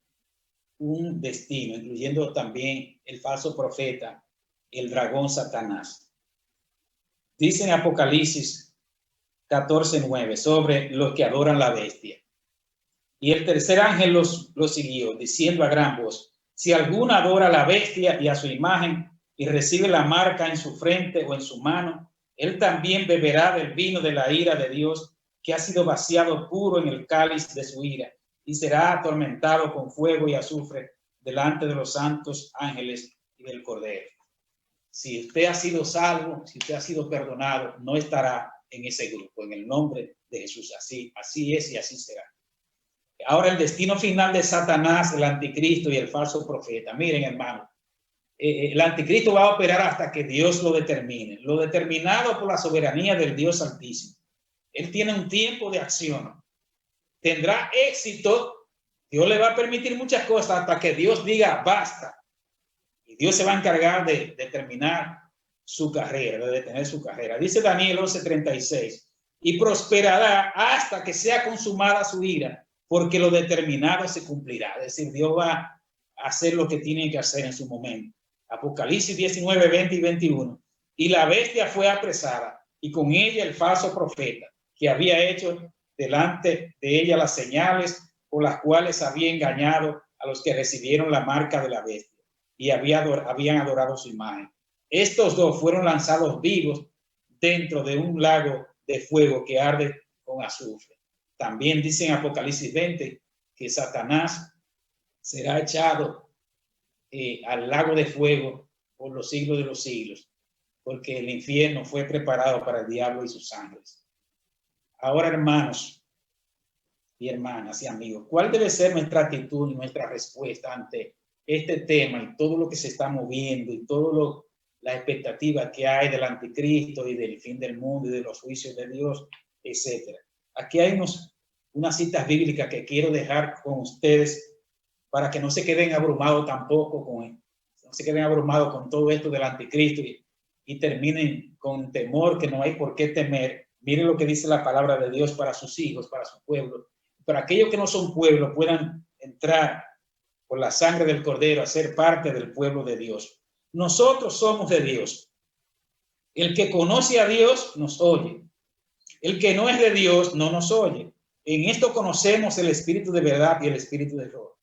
un destino, incluyendo también el falso profeta, el dragón Satanás. Dice en Apocalipsis 14:9 sobre los que adoran la bestia. Y el tercer ángel los siguió, diciendo a gran voz: Si alguno adora a la bestia y a su imagen y recibe la marca en su frente o en su mano, él también beberá del vino de la ira de Dios, que ha sido vaciado puro en el cáliz de su ira, y será atormentado con fuego y azufre delante de los santos ángeles y del Cordero. Si usted ha sido salvo, si usted ha sido perdonado, no estará en ese grupo, en el nombre de Jesús. Así es y así será. Ahora el destino final de Satanás, el anticristo y el falso profeta. Miren, hermano, el anticristo va a operar hasta que Dios lo determine, lo determinado por la soberanía del Dios Altísimo. Él tiene un tiempo de acción. Tendrá éxito. Dios le va a permitir muchas cosas hasta que Dios diga basta. Y Dios se va a encargar de terminar su carrera, de detener su carrera. Dice Daniel 11:36, y prosperará hasta que sea consumada su ira, porque lo determinado se cumplirá. Es decir, Dios va a hacer lo que tiene que hacer en su momento. Apocalipsis 19:20 y 21. Y la bestia fue apresada, y con ella el falso profeta, que había hecho delante de ella las señales por las cuales había engañado a los que recibieron la marca de la bestia y habían adorado su imagen. Estos dos fueron lanzados vivos dentro de un lago de fuego que arde con azufre. También dice en Apocalipsis 20 que Satanás será echado al lago de fuego por los siglos de los siglos, porque el infierno fue preparado para el diablo y sus ángeles. Ahora, hermanos y hermanas y amigos, ¿cuál debe ser nuestra actitud y nuestra respuesta ante este tema y todo lo que se está moviendo y todo la expectativa que hay del anticristo y del fin del mundo y de los juicios de Dios, etcétera? Aquí hay unas citas bíblicas que quiero dejar con ustedes para que no se queden abrumados tampoco no se queden abrumados con todo esto del anticristo y terminen con temor que no hay por qué temer. Miren lo que dice la palabra de Dios para sus hijos, para su pueblo. Para aquellos que no son pueblo puedan entrar por la sangre del Cordero a ser parte del pueblo de Dios. Nosotros somos de Dios. El que conoce a Dios nos oye. El que no es de Dios no nos oye. En esto conocemos el espíritu de verdad y el espíritu de error.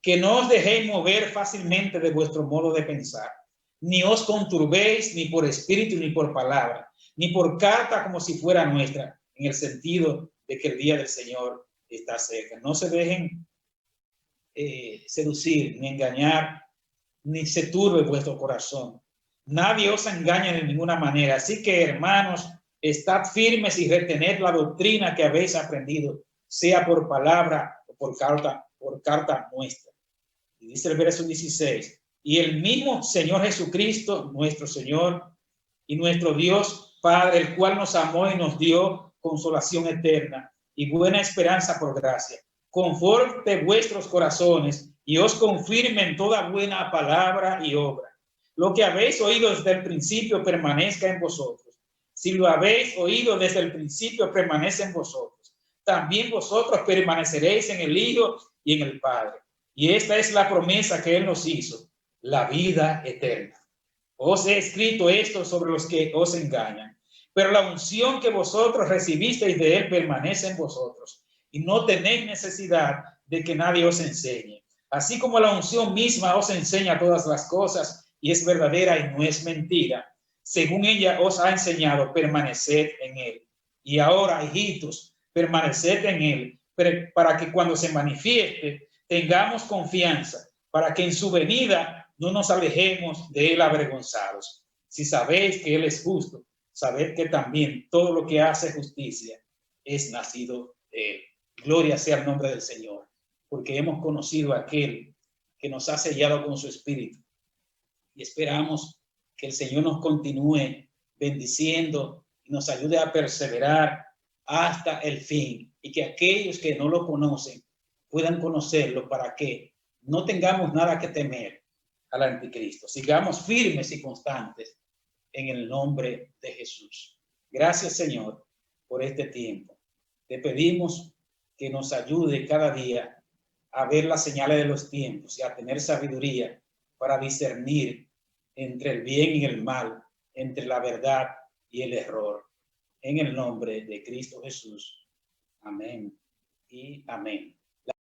Que no os dejéis mover fácilmente de vuestro modo de pensar, ni os conturbéis ni por espíritu ni por palabra, ni por carta como si fuera nuestra, en el sentido de que el día del Señor está cerca. No se dejen seducir ni engañar, ni se turbe vuestro corazón. Nadie os engaña de ninguna manera. Así que, hermanos, estad firmes y retened la doctrina que habéis aprendido, sea por palabra o por carta nuestra. Y dice el verso 16, y el mismo Señor Jesucristo, nuestro Señor y nuestro Dios Padre, el cual nos amó y nos dio consolación eterna y buena esperanza por gracia, conforte vuestros corazones y os confirme en toda buena palabra y obra. Lo que habéis oído desde el principio permanezca en vosotros. Si lo habéis oído desde el principio permanece en vosotros. También vosotros permaneceréis en el Hijo y en el Padre. Y esta es la promesa que Él nos hizo, la vida eterna. Os he escrito esto sobre los que os engañan, pero la unción que vosotros recibisteis de Él permanece en vosotros, y no tenéis necesidad de que nadie os enseñe. Así como la unción misma os enseña todas las cosas, y es verdadera y no es mentira, según ella os ha enseñado, permaneced en Él. Y ahora, hijitos, permaneced en Él, para que cuando se manifieste, tengamos confianza, para que en su venida no nos alejemos de Él avergonzados. Si sabéis que Él es justo, sabed que también todo lo que hace justicia es nacido de Él. Gloria sea el nombre del Señor, porque hemos conocido a aquel que nos ha sellado con su espíritu. Y esperamos que el Señor nos continúe bendiciendo y nos ayude a perseverar hasta el fin, y que aquellos que no lo conocen puedan conocerlo, para que no tengamos nada que temer al anticristo. Sigamos firmes y constantes en el nombre de Jesús. Gracias, Señor, por este tiempo. Te pedimos que nos ayude cada día a ver las señales de los tiempos y a tener sabiduría para discernir entre el bien y el mal, entre la verdad y el error. En el nombre de Cristo Jesús. Amén y amén.